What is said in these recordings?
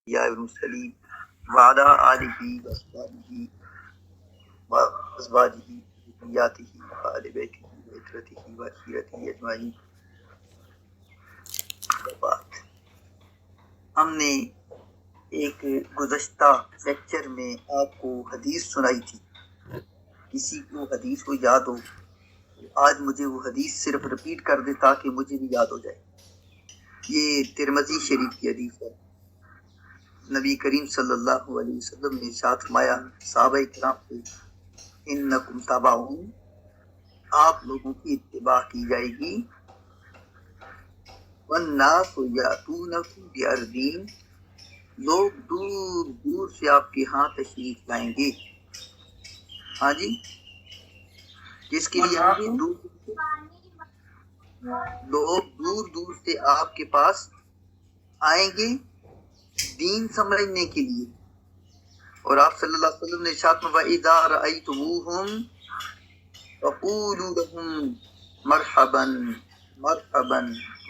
یا المرسلین وعلی آلہ وصحبہ وازواجہ ذریاتہ وآل بیتہ وعترتہ وعشیرتہ اجمعین۔ بعد ہم نے ایک گزشتہ لیکچر میں آپ کو حدیث سنائی تھی، کسی کو حدیث کو یاد ہو آج مجھے وہ حدیث صرف رپیٹ کر دے تاکہ مجھے بھی یاد ہو جائے۔ یہ ترمذی شریف کی حدیث ہے۔ نبی کریم صلی اللہ علیہ وسلم نے ارشاد فرمایا صحابہ کرام سے، انکم تابعون، آپ لوگوں کی اتباع کی جائے گی، والناس یاتونکم بارضین، لوگ دور دور سے آپ کے ہاں تشریف لائیں گے۔ ہاں جی، کس کے لیے آئیں گے؟ لوگ دور دور سے آپ کے پاس آئیں گے دین سمجھنے کے لیے۔ اور آپ صلی اللہ علیہ وسلم نے ارشاد فرمایا اذا رأیتموہم فقولوا لهم مرحبا مرحبا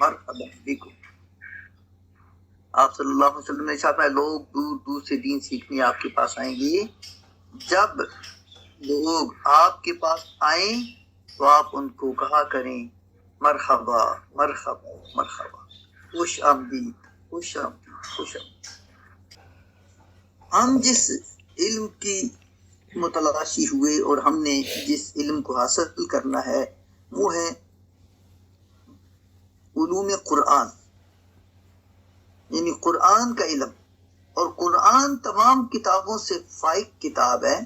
مرحبا بکم۔ آپ صلی اللہ علیہ وسلم نے ارشاد فرمایا لوگ دور دور سے دین سیکھنے آپ کے پاس آئیں گے، جب لوگ آپ کے پاس آئیں تو آپ ان کو کہا کریں مرحبا مرحبا مرحبا، خوش آمدید خوش آمدید خوش آمدید۔ ہم جس علم کی متلاشی ہوئے اور ہم نے جس علم کو حاصل کرنا ہے وہ ہے علوم قرآن، یعنی قرآن کا علم۔ اور قرآن تمام کتابوں سے فائق کتاب ہے،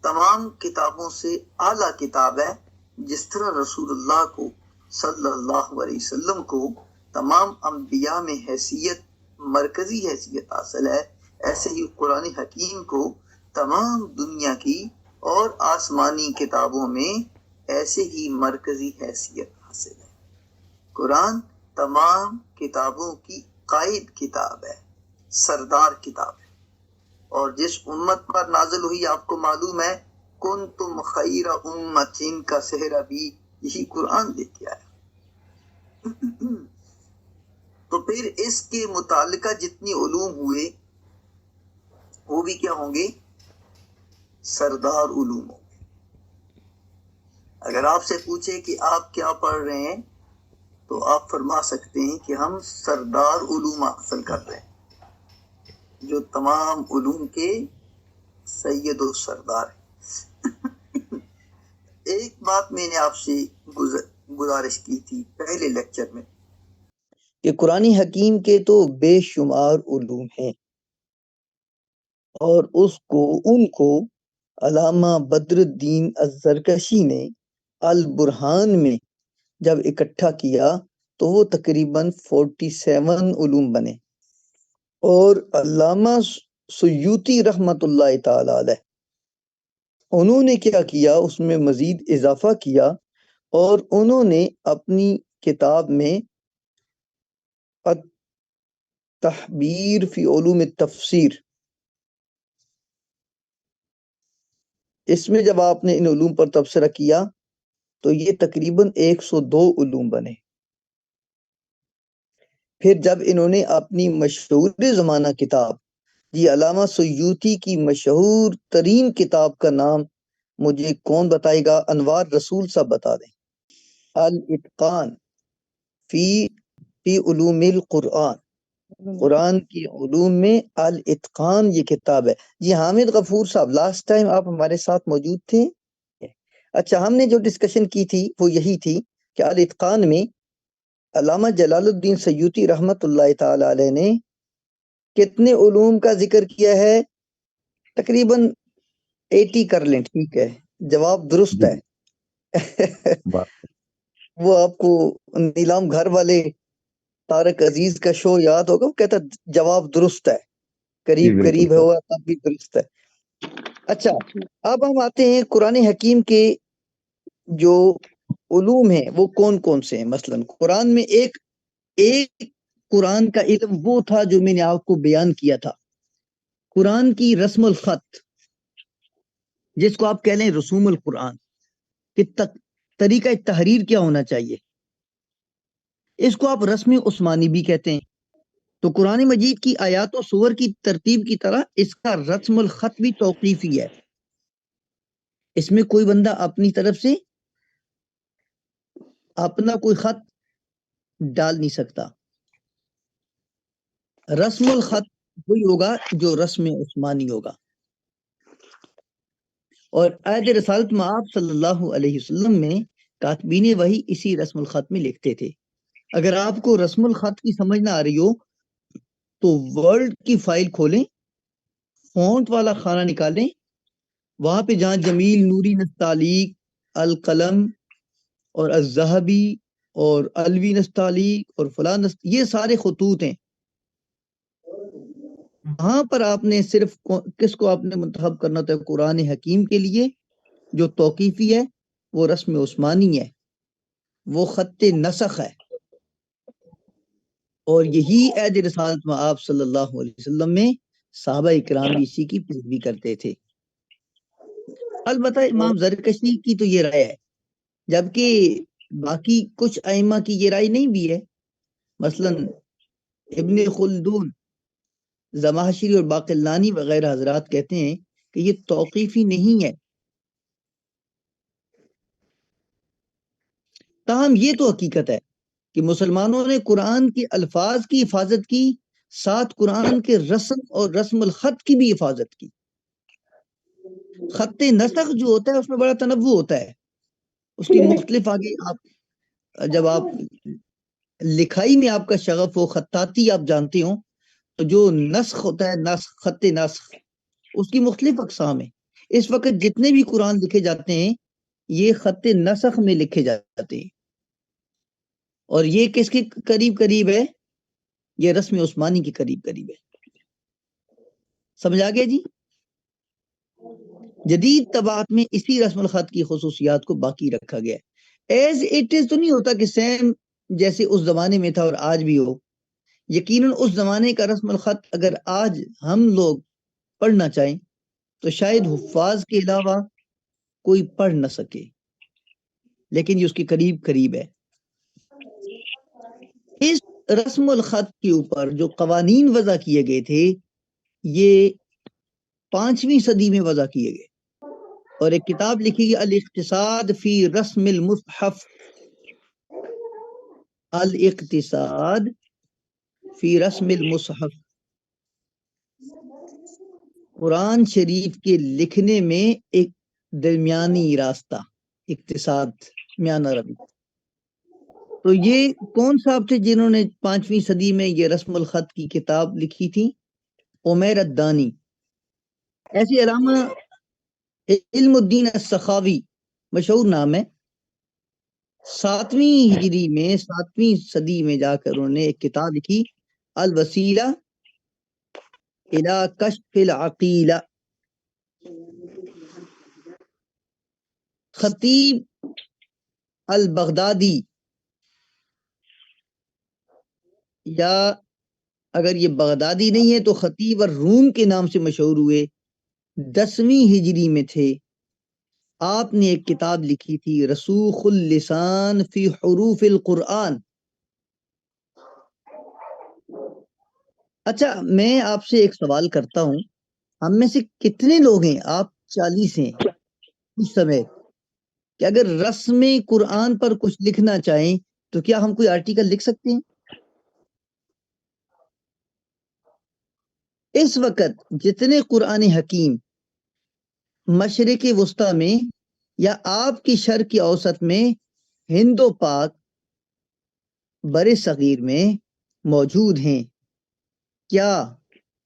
تمام کتابوں سے اعلیٰ کتاب ہے۔ جس طرح رسول اللہ کو صلی اللہ علیہ وسلم کو تمام انبیاء میں حیثیت، مرکزی حیثیت حاصل ہے، ایسے ہی قرآن حکیم کو تمام دنیا کی اور آسمانی کتابوں میں ایسے ہی مرکزی حیثیت حاصل ہے۔ قرآن تمام کتابوں کی قائد کتاب ہے، سردار کتاب ہے، اور جس امت پر نازل ہوئی آپ کو معلوم ہے کنتم خیر امت کا صحرا بھی یہی قرآن لے کے آیا۔ تو پھر اس کے متعلقہ جتنی علوم ہوئے وہ بھی کیا ہوں گے؟ سردار علوم ہوں گے۔ اگر آپ سے پوچھے کہ آپ کیا پڑھ رہے ہیں تو آپ فرما سکتے ہیں کہ ہم سردار علوم حاصل کر رہے ہیں، جو تمام علوم کے سید و سردار ہیں۔ ایک بات میں نے آپ سے گزارش کی تھی پہلے لیکچر میں کہ قرآن حکیم کے تو بے شمار علوم ہیں، اور ان کو علامہ بدر الدین الزرکشی نے البرہان میں جب اکٹھا کیا تو وہ تقریباً 47 علوم بنے۔ اور علامہ سیوطی رحمت اللہ تعالی علیہ انہوں نے کیا کیا، اس میں مزید اضافہ کیا، اور انہوں نے اپنی کتاب میں التحبیر فی علوم التفسیر، اس میں جب آپ نے ان علوم پر تبصرہ کیا تو یہ تقریباً 102 علوم بنے۔ پھر جب انہوں نے اپنی مشہور زمانہ کتاب، یہ علامہ سیوطی کی مشہور ترین کتاب کا نام مجھے کون بتائے گا؟ انوار رسول صاحب بتا دیں۔ الاتقان فی علوم القرآن، قرآن کی علوم میں الاتقان یہ کتاب ہے۔ یہ حامد غفور صاحب لاسٹ ٹائم آپ ہمارے ساتھ موجود تھے؟ اچھا، ہم نے جو ڈسکشن کی تھی وہ یہی تھی کہ الاتقان میں علامہ جلال الدین سیوطی رحمت اللہ تعالی علیہ نے کتنے علوم کا ذکر کیا ہے؟ تقریباً 80 کر لیں، ٹھیک ہے، جواب درست ہے۔ وہ آپ کو نیلام گھر والے طارق عزیز کا شو یاد ہوگا، وہ کہتا جواب درست ہے، قریب قریب ہوا تب بھی درست ہے۔ اچھا، اب ہم آتے ہیں قرآن حکیم کے جو علوم ہیں وہ کون کون سے ہیں۔ مثلا قرآن میں ایک قرآن کا علم وہ تھا جو میں نے آپ کو بیان کیا تھا، قرآن کی رسم الخط، جس کو آپ کہہ لیں رسوم القرآن، کہ طریقہ تحریر کیا ہونا چاہیے۔ اس کو آپ رسم عثمانی بھی کہتے ہیں، تو قرآن مجید کی آیات و سور کی ترتیب کی طرح اس کا رسم الخط بھی توقیفی ہے. اس میں کوئی بندہ اپنی طرف سے اپنا کوئی خط ڈال نہیں سکتا. رسم الخط وہی ہوگا جو رسم عثمانی ہوگا. اور عہد رسالت میں آپ صلی اللہ علیہ وسلم میں کاتبین وحی اسی رسم الخط میں لکھتے تھے. اگر آپ کو رسم الخط کی سمجھ نہ آ رہی ہو تو ورڈ کی فائل کھولیں، فونٹ والا خانہ نکالیں، وہاں پہ جہاں جمیل، نوری، نستعلیق، القلم اور الذہبی اور الوی نستعلیق اور فلاں یہ سارے خطوط ہیں، وہاں پر آپ نے صرف کس کو آپ نے منتخب کرنا ہوتا ہے؟ قرآن حکیم کے لیے جو توقیفی ہے وہ رسم عثمانی ہے، وہ خط نسخ ہے. اور یہی عہد رسالت میں آپ صلی اللہ علیہ وسلم میں صحابہ اکرام بھی اسی کی پیروی کرتے تھے. البتہ امام زرکشی کی تو یہ رائے ہے، جبکہ باقی کچھ ائمہ کی یہ رائے نہیں بھی ہے. مثلا ابن خلدون، زمخشری اور باقلانی وغیرہ حضرات کہتے ہیں کہ یہ توقیفی نہیں ہے. تاہم یہ تو حقیقت ہے کہ مسلمانوں نے قرآن کے الفاظ کی حفاظت کی، ساتھ قرآن کے رسم اور رسم الخط کی بھی حفاظت کی. خط نسخ جو ہوتا ہے اس میں بڑا تنوع ہوتا ہے، اس کی مختلف آگے جب آپ لکھائی میں آپ کا شغف ہو، خطاطی آپ جانتے ہو، تو جو نسخ ہوتا ہے، خط نسخ، اس کی مختلف اقسام ہیں. اس وقت جتنے بھی قرآن لکھے جاتے ہیں یہ خط نسخ میں لکھے جاتے ہیں، اور یہ کس کے قریب قریب ہے؟ یہ رسم عثمانی کے قریب قریب ہے. سمجھ آ گیا جی؟ جدید طباعت میں اسی رسم الخط کی خصوصیات کو باقی رکھا گیا ہے. ایز اٹ از تو نہیں ہوتا کہ سیم جیسے اس زمانے میں تھا اور آج بھی ہو. یقیناً اس زمانے کا رسم الخط اگر آج ہم لوگ پڑھنا چاہیں تو شاید حفاظ کے علاوہ کوئی پڑھ نہ سکے، لیکن یہ اس کے قریب قریب ہے. اس رسم الخط کے اوپر جو قوانین وضع کیے گئے تھے یہ 5ویں صدی میں وضع کیے گئے، اور ایک کتاب لکھی گئی الاقتصاد فی رسم المصحف. الاقتصاد فی رسم المصحف، قرآن شریف کے لکھنے میں ایک درمیانی راستہ، اقتصاد، میانہ روی. تو یہ کون صاحب تھے جنہوں نے 5ویں صدی میں یہ رسم الخط کی کتاب لکھی تھی؟ عمیر الدانی. ایسی علامہ علم الدین السخاوی مشہور نام ہے. 7ویں ہجری میں 7ویں صدی میں جا کر انہوں نے ایک کتاب لکھی الوسیلہ الی کشف العقیلہ. خطیب البغدادی، یا اگر یہ بغدادی نہیں ہے تو خطیب الروم کے نام سے مشہور ہوئے، 10ویں ہجری میں تھے. آپ نے ایک کتاب لکھی تھی رسوخ اللسان فی حروف القرآن. اچھا میں آپ سے ایک سوال کرتا ہوں، ہم میں سے کتنے لوگ ہیں، آپ 40 ہیں اس سمے، کہ اگر رسم قرآن پر کچھ لکھنا چاہیں تو کیا ہم کوئی آرٹیکل لکھ سکتے ہیں؟ اس وقت جتنے قرآن حکیم مشرق وسطی میں یا آپ کی شرق اوسط میں، ہند و پاک، بر صغیر میں موجود ہیں، کیا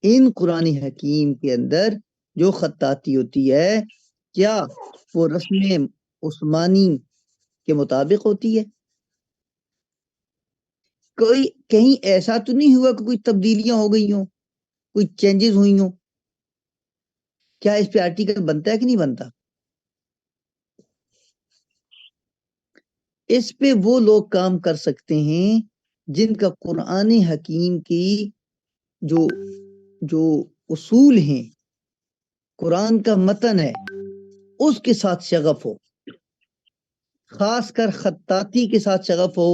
ان قرآن حکیم کے اندر جو خطاطی ہوتی ہے کیا وہ رسم عثمانی کے مطابق ہوتی ہے؟ کوئی کہیں ایسا تو نہیں ہوا کہ کوئی تبدیلیاں ہو گئی ہوں، کوئی چینجز ہوئی ہوں؟ کیا اس پہ آرٹیکل بنتا ہے کہ نہیں بنتا؟ اس پہ وہ لوگ کام کر سکتے ہیں جن کا قرآن حکیم کی جو اصول ہیں، قرآن کا متن ہے، اس کے ساتھ شغف ہو، خاص کر خطاطی کے ساتھ شغف ہو،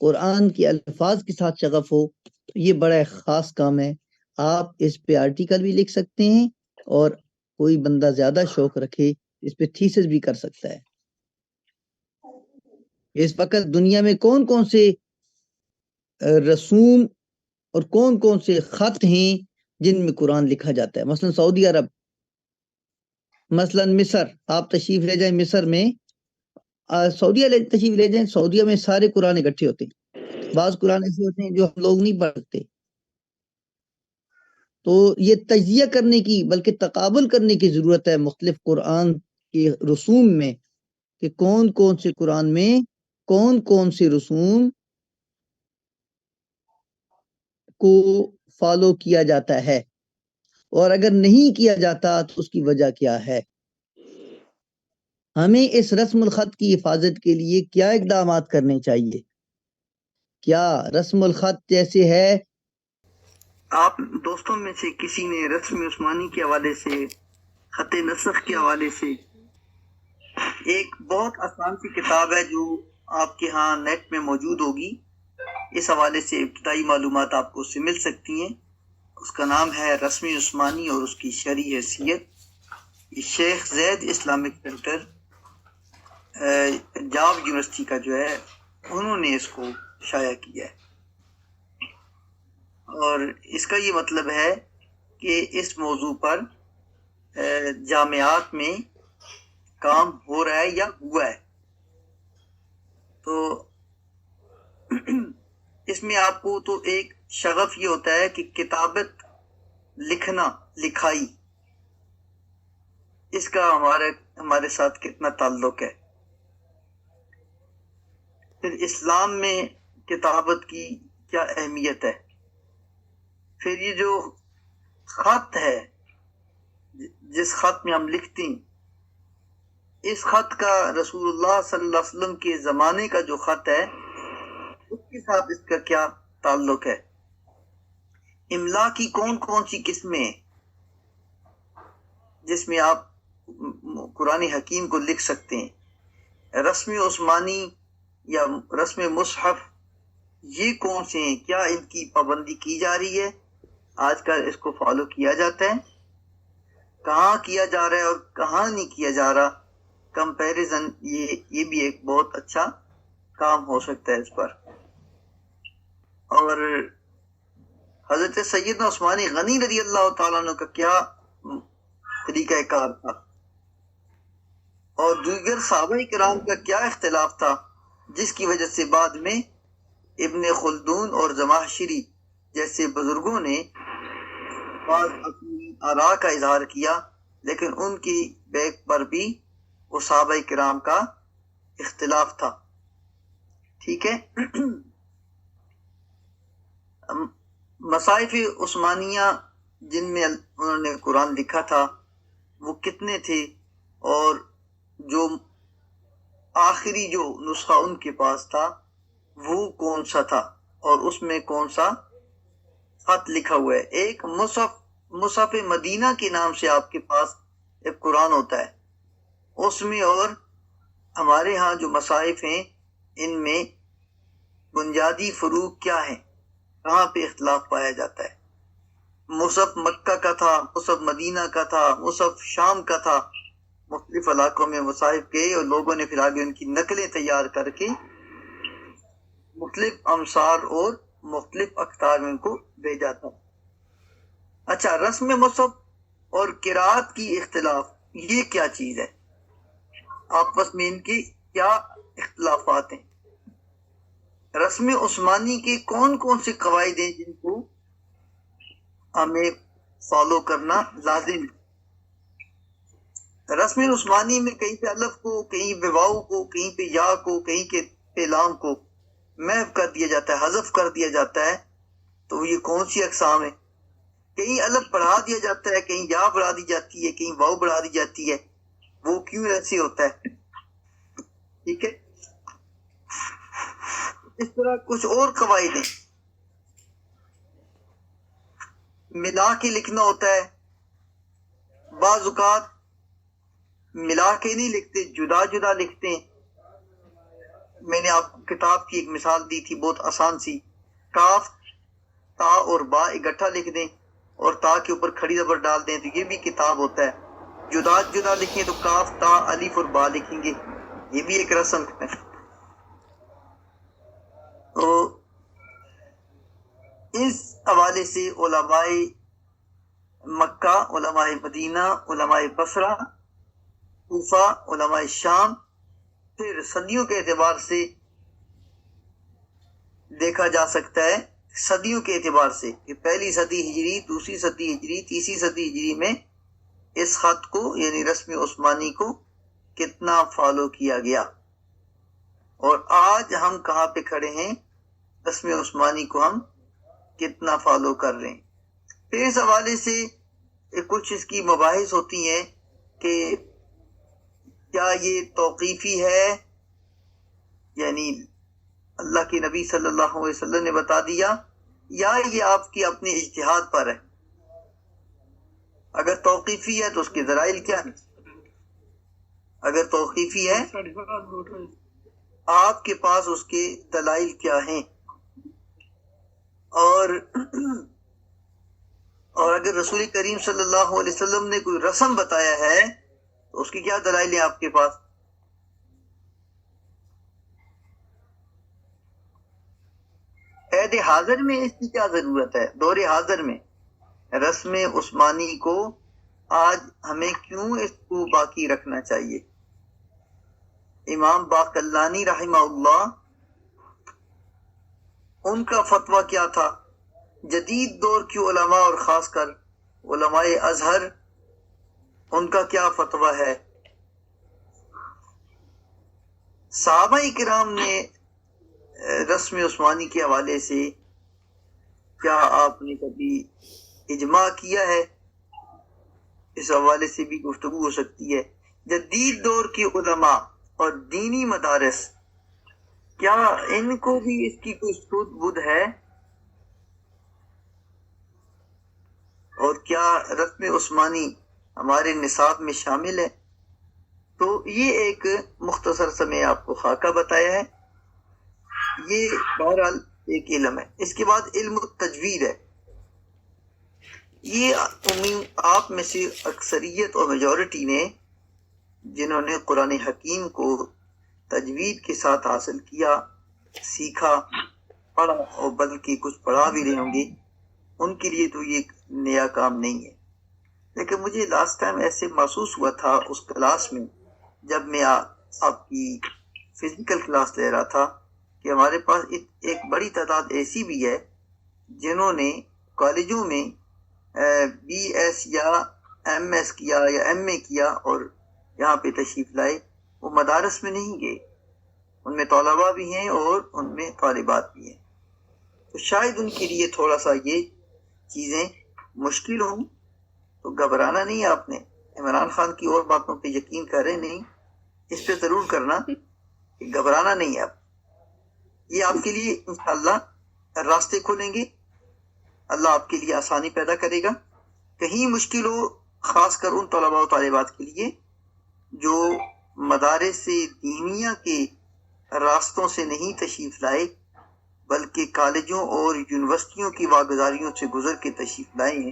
قرآن کے الفاظ کے ساتھ شغف ہو. تو یہ بڑا خاص کام ہے. آپ اس پہ آرٹیکل بھی لکھ سکتے ہیں اور کوئی بندہ زیادہ شوق رکھے اس پہ تھیسس بھی کر سکتا ہے. اس وقت دنیا میں کون کون سے رسوم اور کون کون سے خط ہیں جن میں قرآن لکھا جاتا ہے؟ مثلا سعودی عرب، مثلا مصر. آپ تشریف لے جائیں مصر میں، سعودیہ تشریف لے جائیں، سعودیہ میں سارے قرآن اکٹھے ہوتے ہیں. بعض قرآن ایسے ہوتے ہیں جو ہم لوگ نہیں پڑھتے. تو یہ تجزیہ کرنے کی بلکہ تقابل کرنے کی ضرورت ہے مختلف قرآن کے رسوم میں، کہ کون کون سے قرآن میں کون کون سے رسوم کو فالو کیا جاتا ہے، اور اگر نہیں کیا جاتا تو اس کی وجہ کیا ہے. ہمیں اس رسم الخط کی حفاظت کے لیے کیا اقدامات کرنے چاہیے؟ کیا رسم الخط جیسے ہے، آپ دوستوں میں سے کسی نے رسم عثمانی کے حوالے سے، خط نسخ کے حوالے سے، ایک بہت آسان سی کتاب ہے جو آپ کے ہاں نیٹ میں موجود ہوگی، اس حوالے سے ابتدائی معلومات آپ کو اس سے مل سکتی ہیں. اس کا نام ہے رسم عثمانی اور اس کی شرعی حیثیت. شیخ زید اسلامک سینٹر پنجاب یونیورسٹی کا جو ہے انہوں نے اس کو شائع کیا ہے. اور اس کا یہ مطلب ہے کہ اس موضوع پر جامعات میں کام ہو رہا ہے یا ہوا ہے. تو اس میں آپ کو تو ایک شغف یہ ہوتا ہے کہ کتابت، لکھنا، لکھائی، اس کا ہمارے ساتھ کتنا تعلق ہے. پھر اسلام میں کتابت کی کیا اہمیت ہے. پھر یہ جو خط ہے، جس خط میں ہم لکھتے ہیں، اس خط کا رسول اللہ صلی اللہ علیہ وسلم کے زمانے کا جو خط ہے اس کے ساتھ اس کا کیا تعلق ہے. املا کی کون کون سی قسمیں ہیں جس میں آپ قرآن حکیم کو لکھ سکتے ہیں. رسم عثمانی یا رسم مصحف، یہ کون سے ہیں؟ کیا ان کی پابندی کی جا رہی ہے؟ آج کل اس کو فالو کیا جاتا ہے؟ کہاں کیا جا رہا ہے اور کہاں نہیں کیا جا رہا؟ کمپیریزن، یہ بھی ایک بہت اچھا کام ہو سکتا ہے اس پر. اور حضرت سیدنا عثمان غنی رضی اللہ تعالیٰ عنہ کا کیا طریقہ کار تھا، اور دیگر صحابہ کرام کا کیا اختلاف تھا، جس کی وجہ سے بعد میں ابن خلدون اور زمخشری جیسے بزرگوں نے بعض اپنی آراء کا اظہار کیا، لیکن ان کی بیک پر بھی وہ صحابہ کرام کا اختلاف تھا. ٹھیک ہے. مصائف عثمانیہ جن میں انہوں نے قرآن لکھا تھا وہ کتنے تھے، اور جو آخری جو نسخہ ان کے پاس تھا وہ کون سا تھا، اور اس میں کون سا خط لکھا ہوا ہے. ایک مصحف مدینہ کے نام سے آپ کے پاس ایک قرآن ہوتا ہے، اس میں اور ہمارے ہاں جو مصائف ہیں ان میں بنیادی فروق کیا ہیں، کہاں پہ اختلاف پایا جاتا ہے. مصحف مکہ کا تھا، مصحف مدینہ کا تھا، مصحف شام کا تھا. مختلف علاقوں میں مصاحف گئے اور لوگوں نے پھر آگے ان کی نقلیں تیار کر کے مختلف امصار اور مختلف اقطار میں ان کو بھیجا تھا. اچھا، رسم مصحف اور قرات کی اختلاف، یہ کیا چیز ہے؟ آپس میں ان کے کیا اختلافات ہیں؟ رسم عثمانی کے کون کون سے قواعد ہیں جن کو ہمیں فالو کرنا لازم ہے؟ رسم عثمانی میں کہیں پہ الف کو، کہیں پہ واؤ کو، کہیں پہ یا کو، کہیں پہ لام کو محو کر دیا جاتا ہے، حذف کر دیا جاتا ہے. تو یہ کون سی اقسام ہے؟ کہیں الف بڑھا دیا جاتا ہے، کہیں یا بڑھا دی جاتی ہے، کہیں واؤ بڑھا دی جاتی ہے. وہ کیوں ایسے ہوتا ہے؟ ٹھیک ہے. اس طرح کچھ اور قواعد ہیں. ملا کے لکھنا ہوتا ہے، بعض اوقات ملا کے نہیں لکھتے، جدا جدا لکھتے ہیں. میں نے آپ کو کتاب کی ایک مثال دی تھی بہت آسان سی. کاف تا اور با اکٹھا لکھ دیں اور تا کے اوپر کھڑی زبر ڈال دیں تو یہ بھی کتاب ہوتا ہے. جدا جدا لکھیں تو کاف تا الف اور با لکھیں گے، یہ بھی ایک رسم ہے. تو اس حوالے سے علماء مکہ، علماء مدینہ، علماء بصرہ، کوفہ، علماء شام، پھر صدیوں کے اعتبار سے دیکھا جا سکتا ہے، صدیوں کے اعتبار سے کہ پہلی صدی ہجری، دوسری صدی ہجری، تیسری صدی ہجری میں اس خط کو یعنی رسم عثمانی کو کتنا فالو کیا گیا، اور آج ہم کہاں پہ کھڑے ہیں، رسم عثمانی کو ہم کتنا فالو کر رہے ہیں. پھر اس حوالے سے کچھ اس کی مباحث ہوتی ہیں کہ کیا یہ توقیفی ہے، یعنی اللہ کے نبی صلی اللہ علیہ وسلم نے بتا دیا، یا یہ آپ کی اپنے اجتہاد پر ہے. اگر توقیفی ہے تو اس کے دلائل کیا ہیں؟ اگر توقیفی ہے آپ کے پاس اس کے دلائل کیا ہیں؟ اور اگر رسول کریم صلی اللہ علیہ وسلم نے کوئی رسم بتایا ہے تو اس کی کیا دلائل ہیں آپ کے پاس؟ عہد حاضر میں اس کی کیا ضرورت ہے؟ دور حاضر میں رسم عثمانی کو آج ہمیں کیوں اس کو باقی رکھنا چاہیے؟ امام باقلانی رحمہ اللہ، ان کا فتویٰ کیا تھا؟ جدید دور کی علماء اور خاص کر علماء ازہر، ان کا کیا فتویٰ ہے؟ صحابہ کرام نے رسم عثمانی کے حوالے سے کیا آپ نے کبھی اجماع کیا ہے؟ اس حوالے سے بھی گفتگو ہو سکتی ہے. جدید دور کی علماء اور دینی مدارس، کیا ان کو بھی اس کی کوئی سود بدھ ہے؟ اور کیا رسم عثمانی ہمارے نصاب میں شامل ہے؟ تو یہ ایک مختصر سا میں آپ کو خاکہ بتایا ہے. یہ بہرحال ایک علم ہے. اس کے بعد علم التجوید ہے. یہ آپ میں سے اکثریت اور میجورٹی نے جنہوں نے قرآن حکیم کو تجوید کے ساتھ حاصل کیا، سیکھا، پڑھا، اور بلکہ کچھ پڑھا بھی رہے ہوں گے، ان کے لیے تو یہ نیا کام نہیں ہے. لیکن مجھے لاسٹ ٹائم ایسے محسوس ہوا تھا اس کلاس میں، جب میں آپ کی فزیکل کلاس لے رہا تھا، کہ ہمارے پاس ایک بڑی تعداد ایسی بھی ہے جنہوں نے کالجوں میں بی ایس یا ایم ایس کیا یا ایم اے کیا اور یہاں پہ تشریف لائے، وہ مدارس میں نہیں گئے. ان میں طلباء بھی ہیں اور ان میں طالبات بھی ہیں. تو شاید ان کے لیے تھوڑا سا یہ چیزیں مشکل ہوں. تو گھبرانا نہیں آپ نے. عمران خان کی اور باتوں پہ یقین کریں نہیں، اس پہ ضرور کرنا کہ گھبرانا نہیں ہے آپ. یہ آپ کے لیے انشاءاللہ راستے کھولیں گے، اللہ آپ کے لیے آسانی پیدا کرے گا. کہیں مشکل ہو، خاص کر ان طلباء و طالبات کے لیے جو مدارس دینیہ کے راستوں سے نہیں تشریف لائے بلکہ کالجوں اور یونیورسٹیوں کی واگزاریوں سے گزر کے تشریف لائے ہیں،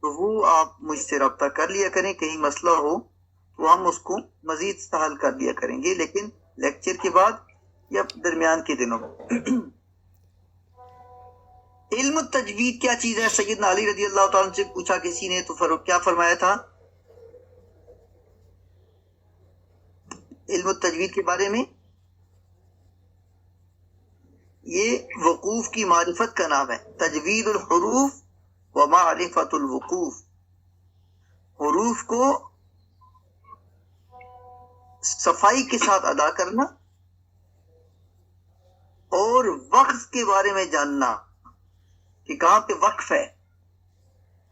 تو وہ آپ مجھ سے رابطہ کر لیا کریں. کہیں مسئلہ ہو تو ہم اس کو مزید سہل کر لیا کریں گے، لیکن لیکچر کے بعد یا درمیان کے دنوں میں. علم التجوید کیا چیز ہے؟ سیدنا علی رضی اللہ تعالیٰ عنہ سے پوچھا کسی نے تو کیا فرمایا تھا علم التجوید کے بارے میں؟ یہ وقوف کی معرفت کا نام ہے. تجوید الحروف و معرفت الوقوف، حروف کو صفائی کے ساتھ ادا کرنا اور وقف کے بارے میں جاننا کہ کہاں پہ وقف ہے،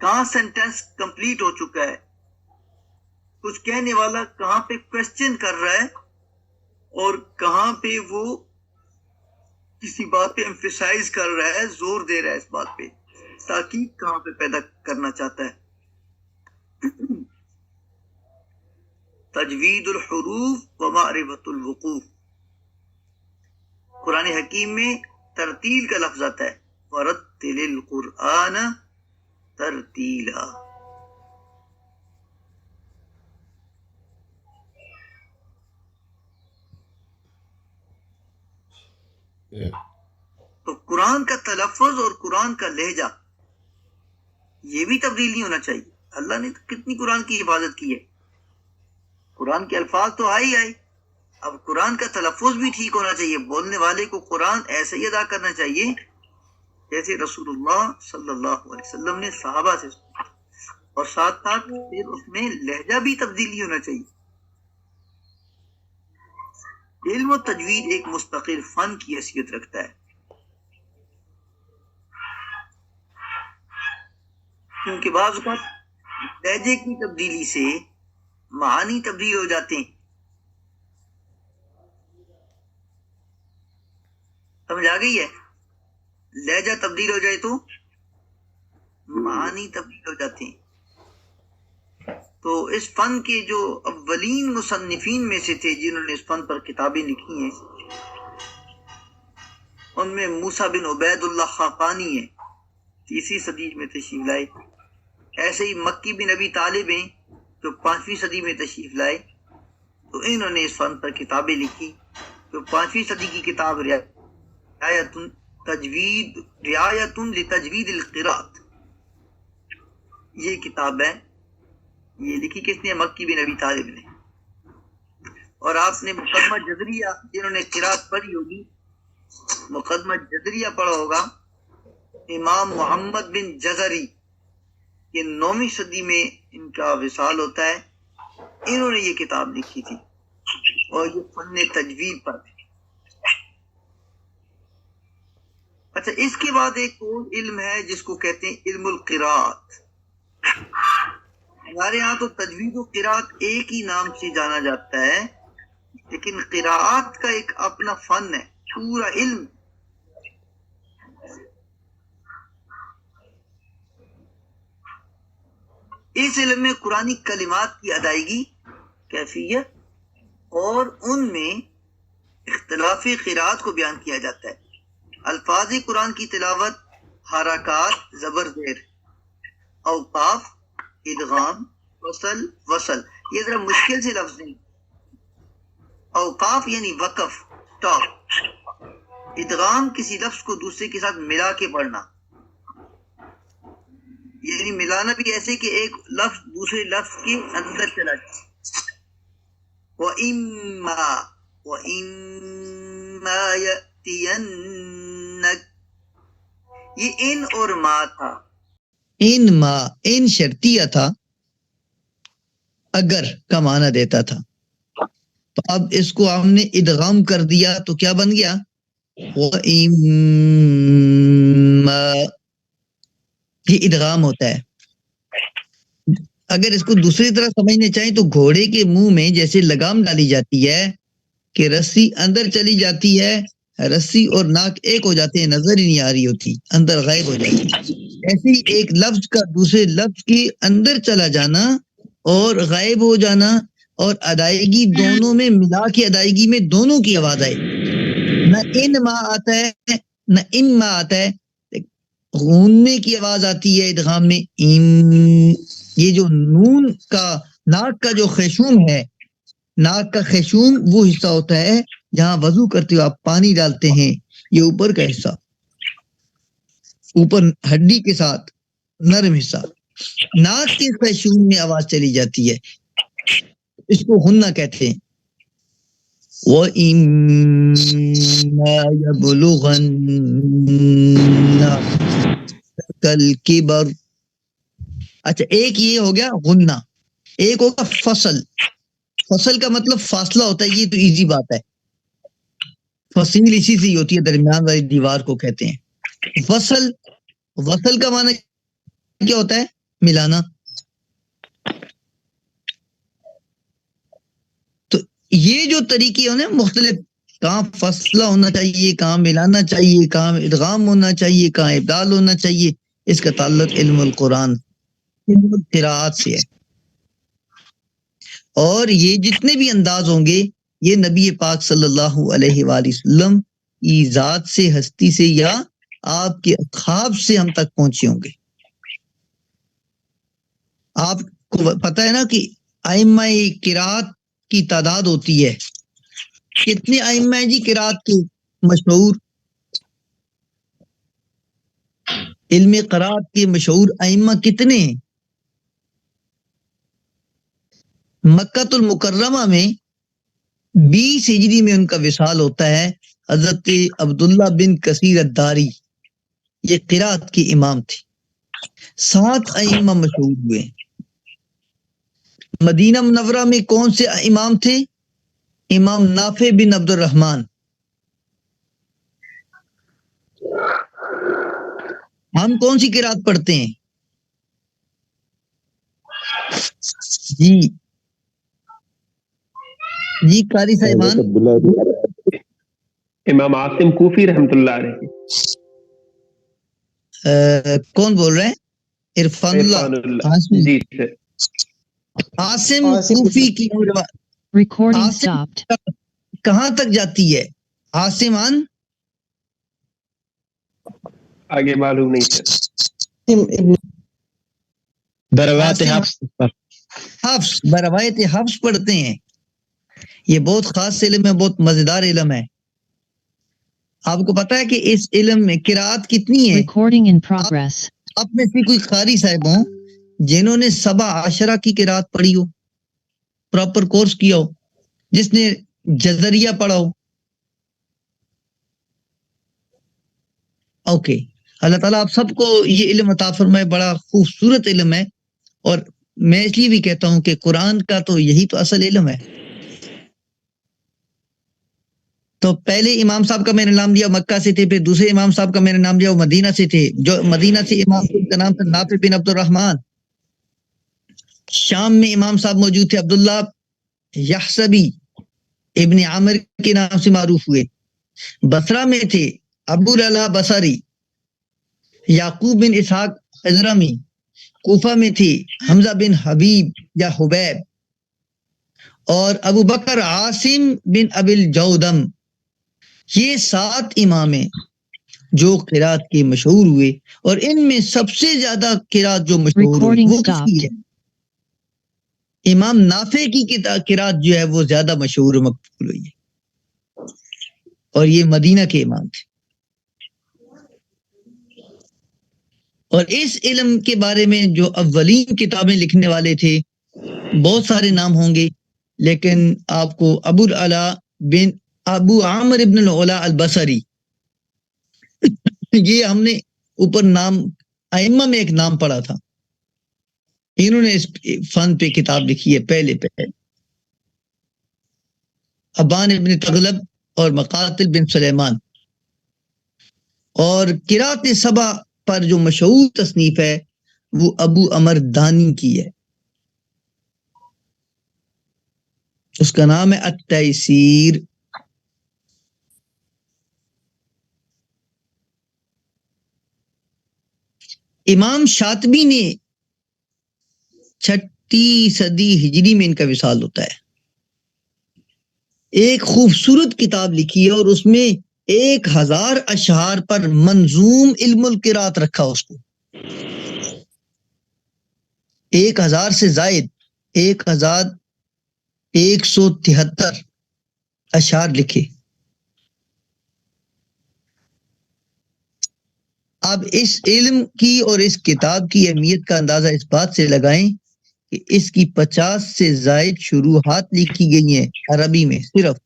کہاں سینٹینس کمپلیٹ ہو چکا ہے، کچھ کہنے والا کہاں پہ کوشچن کر رہا ہے اور کہاں پہ وہ کسی بات پہ ایمفیسائز کر رہا ہے، زور دے رہا ہے اس بات پہ، تاکید کہاں پہ پیدا کرنا چاہتا ہے. تجوید الحروف و معرفت الوقوف. قرآن حکیم میں ترتیل کا لفظ آتا ہے، ورتل القرآن ترتیلا. تو قرآن کا تلفظ اور قرآن کا لہجہ یہ بھی تبدیل نہیں ہونا چاہیے. اللہ نے تو کتنی قرآن کی حفاظت کی ہے. قرآن کے الفاظ تو آئے ہی آئے, اب قرآن کا تلفظ بھی ٹھیک ہونا چاہیے. بولنے والے کو قرآن ایسے ہی ادا کرنا چاہیے جیسے رسول اللہ صلی اللہ علیہ وسلم نے صحابہ سے سنا, اور ساتھ ساتھ پھر اس میں لہجہ بھی تبدیلی ہونا چاہیے. علم و تجوید ایک مستقل فن کی حیثیت رکھتا ہے, کیونکہ بعض اوقات لہجے کی تبدیلی سے معانی تبدیل ہو جاتے ہیں. سمجھ آ گئی ہے؟ لہجہ تبدیل ہو جائے تو معانی تبدیل ہو جاتے ہیں. تو اس فن کے جو اولین مصنفین میں سے تھے جنہوں نے اس فن پر کتابیں لکھی ہیں, ان میں موسیٰ بن عبید اللہ خاقانی ہیں, 3 صدی میں تشریف لائے. ایسے ہی مکی بن ابی طالب ہیں جو 5ویں صدی میں تشریف لائے. تو انہوں نے اس فن پر کتابیں لکھی. جو 5ویں صدی کی کتاب رعایت لتجوید القراءت, یہ کتاب ہے. یہ لکھی کس نے؟ مکی بن ابی طالب نے. اور آپ نے مقدمہ جزریہ, جنہوں نے قراءت پڑھی ہوگی, مقدمہ جزریہ پڑھا ہوگا. امام محمد بن جزری, یہ 9ویں صدی میں ان کا وصال ہوتا ہے. انہوں نے یہ کتاب لکھی تھی اور یہ فن تجوید پر ہے. اچھا, اس کے بعد ایک اور علم ہے جس کو کہتے ہیں علم القراءت. ہمارے ہاں تو تجوید و قراءت ایک ہی نام سے جانا جاتا ہے, لیکن قراءت کا ایک اپنا فن ہے, پورا علم. اس علم میں قرآنی کلمات کی ادائیگی, کیفیت اور ان میں اختلاف قراءت کو بیان کیا جاتا ہے. الفاظ قرآن کی تلاوت, حرکات, زبر زیر, اوقاف, ادغام, وصل. یہ ذرا مشکل سے لفظ ہیں. اوقاف یعنی وقف, اسٹاپ. ادغام کسی لفظ کو دوسرے کے ساتھ ملا کے پڑھنا, یعنی ملانا بھی ایسے کہ ایک لفظ دوسرے لفظ کے اندر چلا جائے. وَإِمَّا يَأْتِيَنَّكَ, یہ ان اور ما تھا. ان شرطیہ تھا, اگر کا معنی دیتا تھا. تو اب اس کو ہم نے ادغام کر دیا تو کیا بن گیا؟ وَإِمَّا, یہ ادغام ہوتا ہے. اگر اس کو دوسری طرح سمجھنے چاہیں تو گھوڑے کے منہ میں جیسے لگام ڈالی جاتی ہے کہ رسی اندر چلی جاتی ہے, رسی اور ناک ایک ہو جاتے ہیں, نظر ہی نہیں آ رہی ہوتی, اندر غائب ہو جاتی ہے. ایسے ہی ایک لفظ کا دوسرے لفظ کے اندر چلا جانا اور غائب ہو جانا, اور ادائیگی دونوں میں ملا کے ادائیگی میں دونوں کی آواز آئے. نہ ان ما آتا ہے نہ ام ما آتا ہے, غننے کی آواز آتی ہے ادغام میں. یہ جو نون کا ناک کا جو خیشوم ہے, ناک کا خیشوم وہ حصہ ہوتا ہے جہاں وضو کرتے ہو آپ پانی ڈالتے ہیں, یہ اوپر کا حصہ, اوپر ہڈی کے ساتھ نرم حصہ, ناک کے خیشوم میں آواز چلی جاتی ہے, اس کو غنہ کہتے ہیں. وَإِمَّا يَبْلُغَنَّ الْكِبَرَ. اچھا, ایک یہ ہو گیا غنہ, ایک ہوگا فصل. فصل کا مطلب فاصلہ ہوتا ہے, یہ تو ایزی بات ہے. فصیل اسی سے ہی ہوتی ہے, درمیان والی دیوار کو کہتے ہیں فصل. وصل کا معنی کیا ہوتا ہے؟ ملانا. تو یہ جو طریقے ہیں مختلف, کہاں فصلہ ہونا چاہیے, کہاں ملانا چاہیے, کہاں ادغام ہونا چاہیے, کہاں ابدال ہونا چاہیے, اس کا تعلق علم القرآن علم القراءات سے ہے. اور یہ جتنے بھی انداز ہوں گے یہ نبی پاک صلی اللہ علیہ وآلہ وسلم کی ذات سے, ہستی سے یا آپ کے خواب سے ہم تک پہنچے ہوں گے. آپ کو پتہ ہے نا کہ ائمہ قرات کی تعداد ہوتی ہے. کتنے ائمہ ہیں جی قرات کے مشہور؟ علم قرات کے مشہور ائمہ کتنے ہیں؟ مکۃ المکرمہ میں 20 ہجری میں ان کا وصال ہوتا ہے. حضرت عبداللہ بن کثیر الداری یہ قرات کے امام تھے. 7 ائمہ مشہور ہوئے. مدینہ منورہ میں کون سے امام تھے؟ امام نافع بن عبد الرحمن. ہم کون سی قرات پڑھتے ہیں جی؟ جی قاری صاحبان. امام عاصم کوفی رحمۃ اللہ علیہ. کون بول رہے ہیں؟ عرفان اللہ. عاصم جی سر. عاصم کوفی کی Recording عاصم stopped. کہاں تک جاتی ہے؟ عاصم عن آگے معلوم نہیں سر. بروایت عاصم حفص بروایت حفص پڑھتے ہیں. یہ بہت خاص علم ہے، بہت مزیدار علم ہے. آپ کو پتا ہے کہ اس علم میں قرات کتنی ہے؟ Recording in progress. آپ میں سے کوئی قاری صاحب ہوں جنہوں نے 7 عشرہ کی قرات پڑھی ہو، پراپر کورس کیا ہو، جس نے جزریہ پڑھا ہو؟ اوکے. اللہ تعالیٰ آپ سب کو یہ علم عطا فرمائے. بڑا خوبصورت علم ہے، اور میں اس لیے بھی کہتا ہوں کہ قرآن کا تو یہی تو اصل علم ہے. تو پہلے امام صاحب کا میں نے نام دیا مکہ سے تھے، پھر دوسرے امام صاحب کا میں نے نام دیا وہ مدینہ سے تھے. جو مدینہ سے امام کا نام تھا نافع بن عبد الرحمن. شام میں امام صاحب موجود تھے عبداللہ یحسبی ابن عامر کے نام سے معروف ہوئے. بصرہ میں تھے ابو العلا بصری، یعقوب بن اسحاق اجرمی. کوفہ میں تھے حمزہ بن حبیب یا حبیب، اور ابو بکر عاصم بن ابی الجودم. یہ 7 امام ہیں جو قرات کے مشہور ہوئے، اور ان میں سب سے زیادہ قرات جو مشہور ہوئی Recording وہ کس کی ہے؟ امام نافع کی قرات جو ہے وہ زیادہ مشہور و مقبول ہوئی ہے، اور یہ مدینہ کے امام تھے. اور اس علم کے بارے میں جو اولین کتابیں لکھنے والے تھے بہت سارے نام ہوں گے، لیکن آپ کو ابو العلا بن ابو عامر ابن العلا البصری، یہ ہم نے اوپر نام ائمہ میں ایک نام پڑھا تھا. انہوں نے اس فن پہ کتاب لکھی ہے پہلے. ابان ابن تغلب اور مقاتل بن سلیمان. اور قرات 7 پر جو مشہور تصنیف ہے وہ ابو عمر دانی کی ہے. اس کا نام ہے التیسیر. امام شاطبی نے 6 صدی ہجری میں ان کا وصال ہوتا ہے. ایک خوبصورت کتاب لکھی ہے، اور اس میں 1000 اشعار پر منظوم علم القرات رکھا اس کو. 1000 سے زائد 1173 اشعار لکھے. اب اس علم کی اور اس کتاب کی اہمیت کا اندازہ اس بات سے لگائیں کہ اس کی 50 سے زائد شروحات لکھی گئی ہیں عربی میں صرف.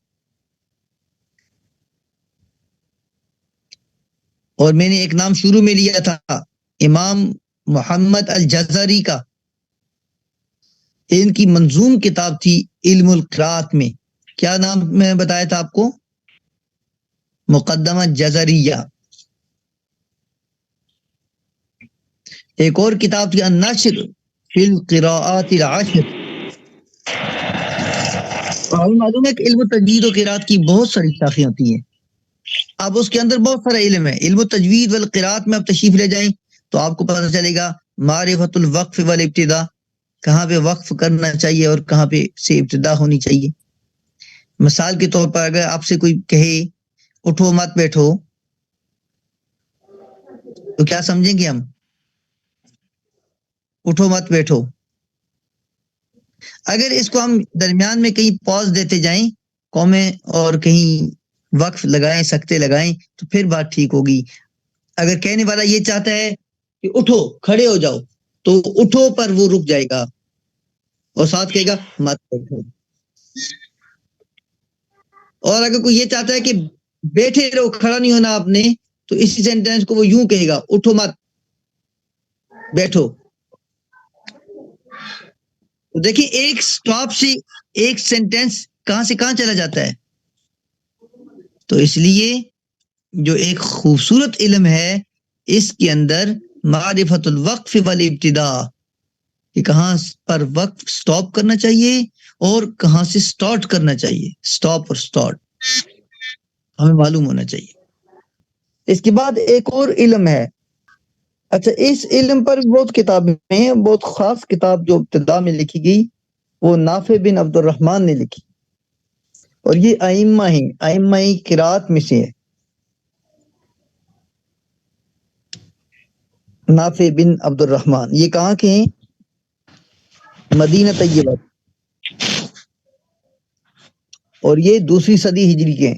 اور میں نے ایک نام شروع میں لیا تھا امام محمد الجزری کا. ان کی منظوم کتاب تھی علم القرات میں. کیا نام میں بتایا تھا آپ کو؟ مقدمہ جزریہ. ایک اور کتاب تھی النشر فی القراءات العشر. اور معلوم ہے کہ علم تجوید و قرات کی بہت ساری شاخیں ہوتی ہیں. اب اس کے اندر بہت سارا علم ہے. علم تجوید والقرات میں آپ تشریف لے جائیں تو آپ کو پتہ چلے گا معرفت الوقف والابتداء، کہاں پہ وقف کرنا چاہیے اور کہاں پہ سے ابتدا ہونی چاہیے. مثال کے طور پر اگر آپ سے کوئی کہے اٹھو مت بیٹھو، تو کیا سمجھیں گے ہم؟ اٹھو مت بیٹھو. اگر اس کو ہم درمیان میں کہیں پاز دیتے جائیں قومیں اور کہیں وقف لگائیں سکتے لگائیں تو پھر بات ٹھیک ہوگی. اگر کہنے والا یہ چاہتا ہے کہ اٹھو کھڑے ہو جاؤ تو اٹھو پر وہ رک جائے گا اور ساتھ کہے گا مت بیٹھو. اور اگر کوئی یہ چاہتا ہے کہ بیٹھے رہو کھڑا نہیں ہونا آپ نے تو اسی سینٹینس کو وہ یوں کہے گا اٹھو مت بیٹھو. تو دیکھیں ایک سٹاپ سے ایک سینٹینس کہاں سے کہاں چلا جاتا ہے. تو اس لیے جو ایک خوبصورت علم ہے اس کے اندر معرفت الوقف والابتدا کہ کہاں پر وقف سٹاپ کرنا چاہیے اور کہاں سے سٹارٹ کرنا چاہیے. سٹاپ اور سٹارٹ ہمیں معلوم ہونا چاہیے. اس کے بعد ایک اور علم ہے. اچھا اس علم پر بہت کتابیں ہیں. بہت خاص کتاب جو ابتدا میں لکھی گئی وہ نافع بن عبد الرحمن نے لکھی اور یہ ائمہ قرات میں سے ہے. نافع بن عبد الرحمن یہ کہاں کے ہیں؟ مدینہ طیبہ اور یہ 2 صدی ہجری کے ہیں.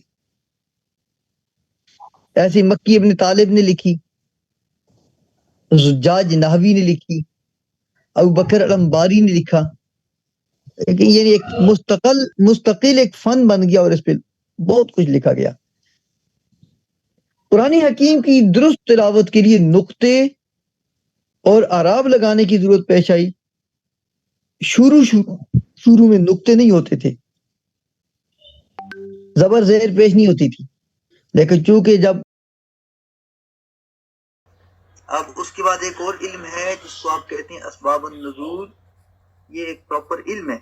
ایسے مکی ابن طالب نے لکھی, زجاج نحوی نے لکھی, ابو بکر الانباری نے لکھا. لیکن یہ ایک مستقل ایک فن بن گیا اور اس پہ بہت کچھ لکھا گیا. قرآن حکیم کی درست تلاوت کے لیے نقطے اور اعراب لگانے کی ضرورت پیش آئی. شروع میں نقطے نہیں ہوتے تھے, زبر زیر پیش نہیں ہوتی تھی, لیکن چونکہ جب اب اس کے بعد ایک اور علم ہے جس کو آپ کہتے ہیں اسباب النزول. یہ ایک پراپر علم ہے,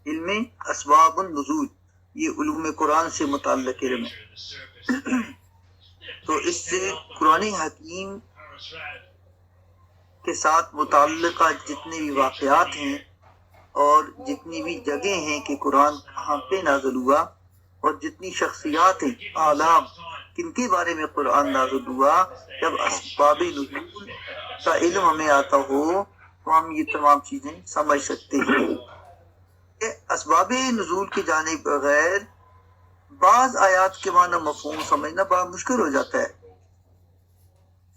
علم اسباب النزول. یہ علوم قرآن سے متعلق علم ہے. تو اس سے قرآن حکیم کے ساتھ متعلقہ جتنے بھی واقعات ہیں اور جتنی بھی جگہ ہیں کہ قرآن کہاں پہ نازل ہوا اور جتنی شخصیات ہیں اعلام کن کے بارے میں قرآن نازل ہوا, جب اسباب نزول کا علم ہمیں آتا ہو تو ہم یہ تمام چیزیں سمجھ سکتے ہیں. کہ اسباب نزول کی جانب بغیر بعض آیات کے معنی مفہوم سمجھنا بڑا مشکل ہو جاتا ہے.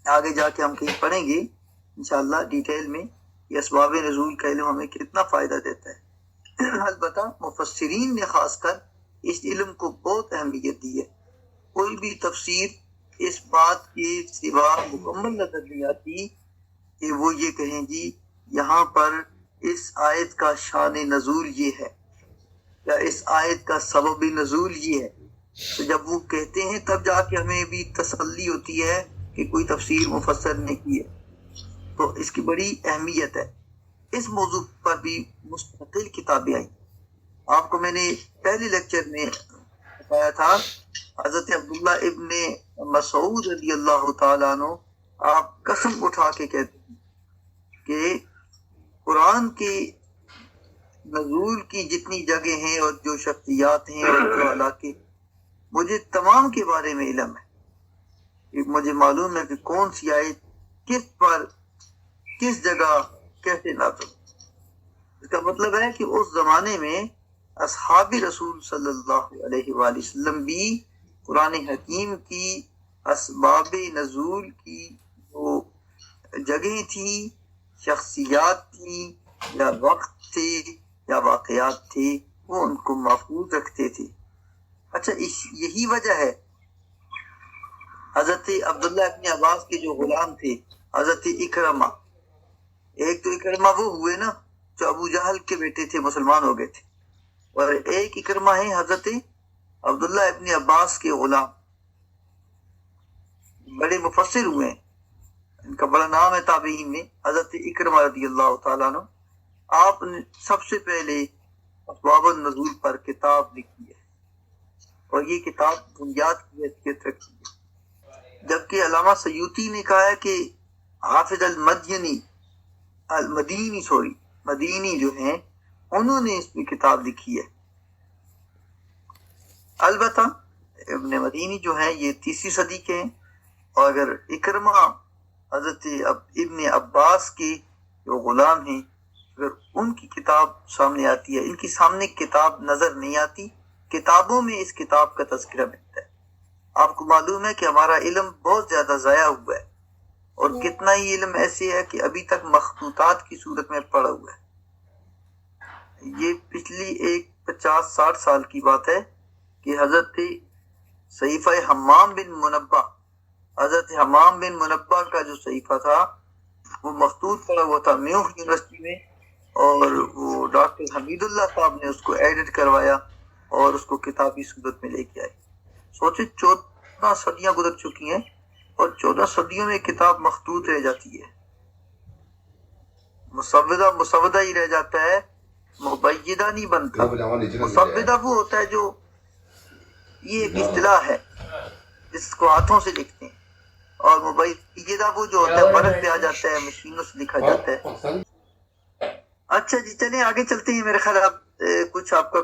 آگے جا کے ہم کہیں پڑھیں گے انشاءاللہ ڈیٹیل میں یہ اسباب نزول کا علم ہمیں کتنا فائدہ دیتا ہے. البتہ مفسرین نے خاص کر اس علم کو بہت اہمیت دی ہے. کوئی بھی تفسیر اس بات کے سوا مکمل نظر نہیں آتی کہ وہ یہ کہیں گی یہاں پر اس آیت کا شان نزول یہ ہے یا اس آیت کا سبب نزول یہ ہے. تو جب وہ کہتے ہیں تب جا کے ہمیں بھی تسلی ہوتی ہے کہ کوئی تفسیر مفسر نے کی ہے. تو اس کی بڑی اہمیت ہے. اس موضوع پر بھی مستقل کتابیں آئیں. آپ کو میں نے پہلے لیکچر میں بتایا تھا حضرت عبداللہ ابن مسعود رضی اللہ تعالیٰ عنہ آپ قسم اٹھا کے کہتے ہیں کہ قرآن کے نزول کی جتنی جگہ ہیں اور جو شخصیات ہیں اور جو علاقے مجھے تمام کے بارے میں علم ہے. مجھے معلوم ہے کہ کون سی آیت کس پر کس جگہ کیسے نازل. اس کا مطلب ہے کہ اس زمانے میں اصحاب رسول صلی اللہ علیہ وآلہ وسلم بھی قرآن حکیم کی اسباب نزول کی جو جگہیں تھی, شخصیات تھی یا وقت تھے یا واقعات تھے, وہ ان کو محفوظ رکھتے تھے. اچھا یہی وجہ ہے حضرت عبداللہ ابن عباس کے جو غلام تھے حضرت اکرمہ, ایک تو اکرمہ وہ ہوئے نا جو ابو جہل کے بیٹے تھے, مسلمان ہو گئے تھے, اور ایک اکرمہ ہے حضرت عبداللہ ابن عباس کے غلام, بڑے مفسر ہوئے ہیں. ان کا بڑا نام ہے تابعین میں, حضرت اکرمہ رضی اللہ تعالیٰ عنہ. آپ نے سب سے پہلے اسباب النزول پر کتاب لکھی ہے اور یہ کتاب بنیاد کی حیثیت رکھتی ہے. جبکہ علامہ سیوطی نے کہا ہے کہ حافظ مدینی جو ہیں انہوں نے اس میں کتاب لکھی ہے. البتہ ابن مدینی جو ہیں یہ 3 صدی کے ہیں, اور اگر اکرمہ حضرت ابن عباس کے جو غلام ہیں، اگر ان کی کتاب سامنے آتی ہے، ان کی سامنے کتاب نظر نہیں آتی، کتابوں میں اس کتاب کا تذکرہ ملتا ہے۔ آپ کو معلوم ہے کہ ہمارا علم بہت زیادہ ضائع ہوا ہے، اور کتنا ہی علم ایسے ہے کہ ابھی تک مخطوطات کی صورت میں پڑا ہوا ہے۔ یہ پچھلی 50-60 سال کی بات ہے کہ حضرت صحیفہ حمام بن منبہ، حضرت حمام بن منبہ کا جو صحیفہ تھا وہ مخطوط پڑا ہوا تھا میوخ یونیورسٹی میں، اور وہ ڈاکٹر حمید اللہ صاحب نے اس کو ایڈٹ کروایا اور اس کو کتابی صورت میں لے کے آئے۔ سوچے 14 صدیاں گزر چکی ہیں اور 14 صدیوں میں کتاب مخطوط رہ جاتی ہے، مسودہ ہی رہ جاتا ہے، مبیدہ نہیں بنتا۔ مسودہ وہ ہوتا ہے جو، یہ ایک اصطلاح ہے جس کو ہاتھوں سے لکھتے ہیں، اور مبیدہ وہ جو ہوتا ہے ورق پہ آ جاتا ہے، مشینوں سے لکھا جاتا ہے۔ اچھا جی، چلیں آگے چلتے ہیں۔ میرے خیال کچھ آپ کا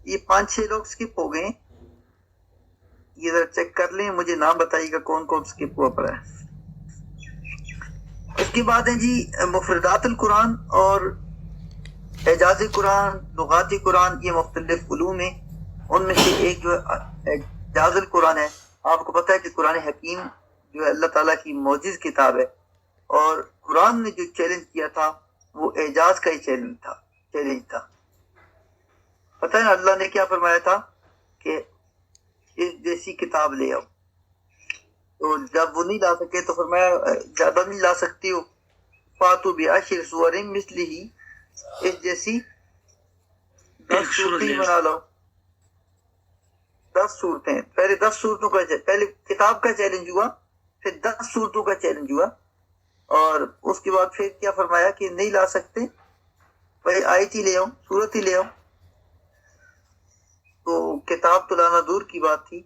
یہ 5-6 لوگ سکپ ہو گئے ہیں، یہ ذرا چیک کر لیں، مجھے نام بتائیے گا کون کون سکپ ہوا پڑا ہے۔ اس کے بعد ہیں جی مفردات القرآن اور اعجاز قرآن، لغات قرآن، یہ مختلف علوم ہیں۔ ان میں سے ایک جو اعجاز القرآن ہے۔ آپ کو پتہ ہے کہ قرآن حکیم جو ہے اللہ تعالیٰ کی معجز کتاب ہے، اور قرآن نے جو چیلنج کیا تھا وہ اعجاز کا ہی چیلنج تھا۔ پتہ ہے نا اللہ نے کیا فرمایا تھا کہ اس جیسی کتاب لے آؤ، تو جب وہ نہیں لا سکے تو فرمایا زیادہ نہیں لا سکتی ہو، فاتو بعشر سور مثلہ، اس جیسی 10 صورتیں بنا لو۔ 10 صورتیں، پہلے 10 صورتوں کا، پہلے کتاب کا چیلنج ہوا، پھر 10 صورتوں کا چیلنج ہوا، اور اس کے بعد پھر کیا فرمایا کہ نہیں لا سکتے، بھائی آیت ہی لے آؤ، صورت ہی لے آؤ۔ تو کتاب تو لانا دور کی بات تھی،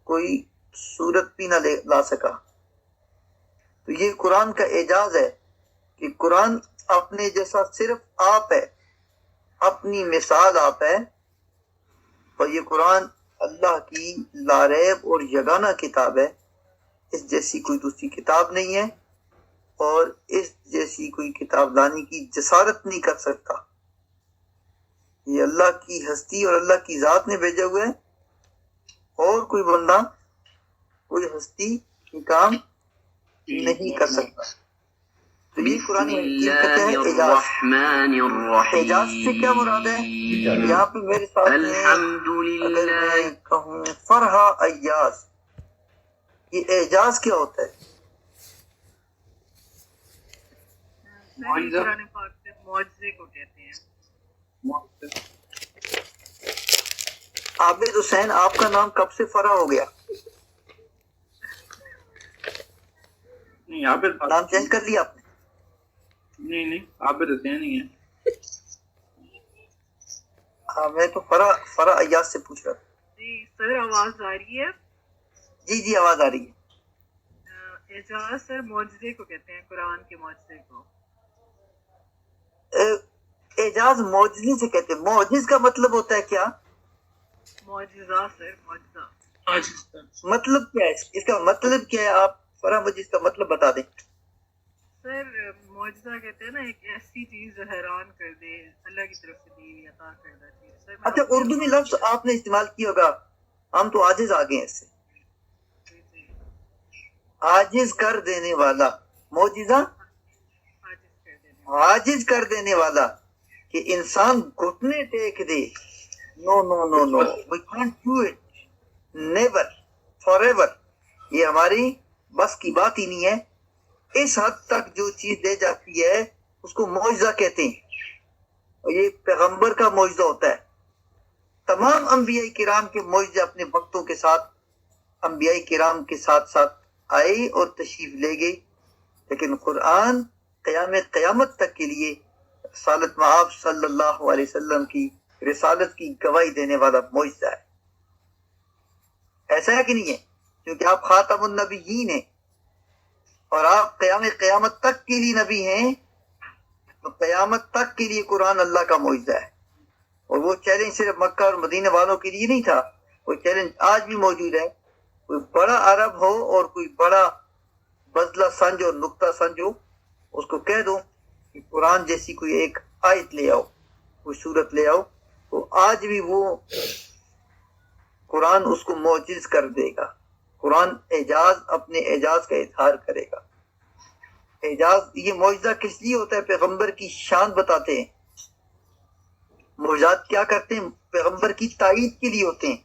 کوئی صورت بھی نہ لا سکا۔ تو یہ قرآن کا اعجاز ہے کہ قرآن اپنے جیسا صرف آپ ہے، اپنی مثال آپ ہے، اور یہ قرآن اللہ کی لاریب اور یگانہ کتاب ہے، اس جیسی کوئی دوسری کتاب نہیں ہے، اور اس جیسی کوئی کتاب لانے کی جسارت نہیں کر سکتا۔ یہ اللہ کی ہستی اور اللہ کی ذات نے بھیجا ہوا ہے، اور کوئی بندہ کوئی ہستی یہ کام نہیں کر سکتا۔ تو یہ قرآن حکیم کا کیا ہے؟ اعجاز۔ اعجاز سے کیا مراد ہے؟ یہاں پہ میرے ساتھ میں اگر میں کہوں فرحہ ایاز، یہ اعجاز کیا ہوتا ہے؟ قرآن پاک سے معجزے کو کہتے ہیں۔ عابد حسین، آپ کا نام کب سے فرح ہو گیا؟ نہیں عابد، نام چینج کر لیا آپ نے؟ نہیں عابد حسین ہی ہے۔ ہاں، میں تو فرح ایاز سے پوچھ رہا تھا۔ جی سر، آواز آ رہی ہے؟ جی آواز آ رہی ہے۔ اعجاز سر معجزے کو کہتے ہیں، قرآن کے معجزے کو۔ اعجاز معجزے سے کہتے ہیں۔ معجز کا مطلب ہوتا ہے کیا؟ معجزہ سر، معجزہ۔ مطلب کیا ہے اس کا؟ مطلب کیا ہے؟ آپ فرح مجھے اس کا مطلب بتا دیں۔ سر معجزہ کہتے ہیں نا ایک ایسی چیز جو حیران کر دے، اللہ کی طرف سے دی ہوئی عطا کردہ چیز۔ سر اچھا، اردو میں لفظ آپ نے استعمال کیا ہوگا، ہم تو عاجز آ گئے ہیں اس سے۔ عاجز کر دینے والا، معجزہ عاجز کر دینے والا، کہ انسان گھٹنے ٹیک دے۔ نو نو نو نو، we can't do it, never, forever۔ یہ ہماری بس کی بات ہی نہیں ہے۔ اس حد تک جو چیز دے جاتی ہے اس کو معجزہ کہتے ہیں، اور یہ پیغمبر کا معجزہ ہوتا ہے۔ تمام انبیاء کرام کے معجزے اپنے وقتوں کے ساتھ انبیاء کرام کے ساتھ ساتھ آئے اور تشریف لے گئے، لیکن قرآن قیامت تک کے لیے رسالت مآب صلی اللہ علیہ وسلم کی رسالت کی گواہی دینے والا معجزہ ہے۔ ایسا ہے کہ نہیں ہے؟ کیونکہ آپ خاتم النبیین ہیں اور آپ قیامت تک کے لیے نبی ہیں، تو قیامت تک کے لیے قرآن اللہ کا معجزہ ہے۔ اور وہ چیلنج صرف مکہ اور مدینہ والوں کے لیے نہیں تھا، وہ چیلنج آج بھی موجود ہے۔ کوئی بڑا عرب ہو اور کوئی بڑا بزلہ سنج اور نقطہ سنج ہو، اس کو کہہ دو کہ قرآن جیسی کوئی ایک آیت لے آؤ، کوئی صورت لے آؤ، تو آج بھی وہ قرآن اس کو معجز کر دے گا۔ قرآن اعجاز، اپنے اعجاز کا اظہار کرے گا۔ اعجاز، یہ معجزہ کس لیے ہوتا ہے؟ پیغمبر کی شان بتاتے ہیں۔ معجزات کیا کرتے ہیں؟ پیغمبر کی تائید کے لیے ہوتے ہیں۔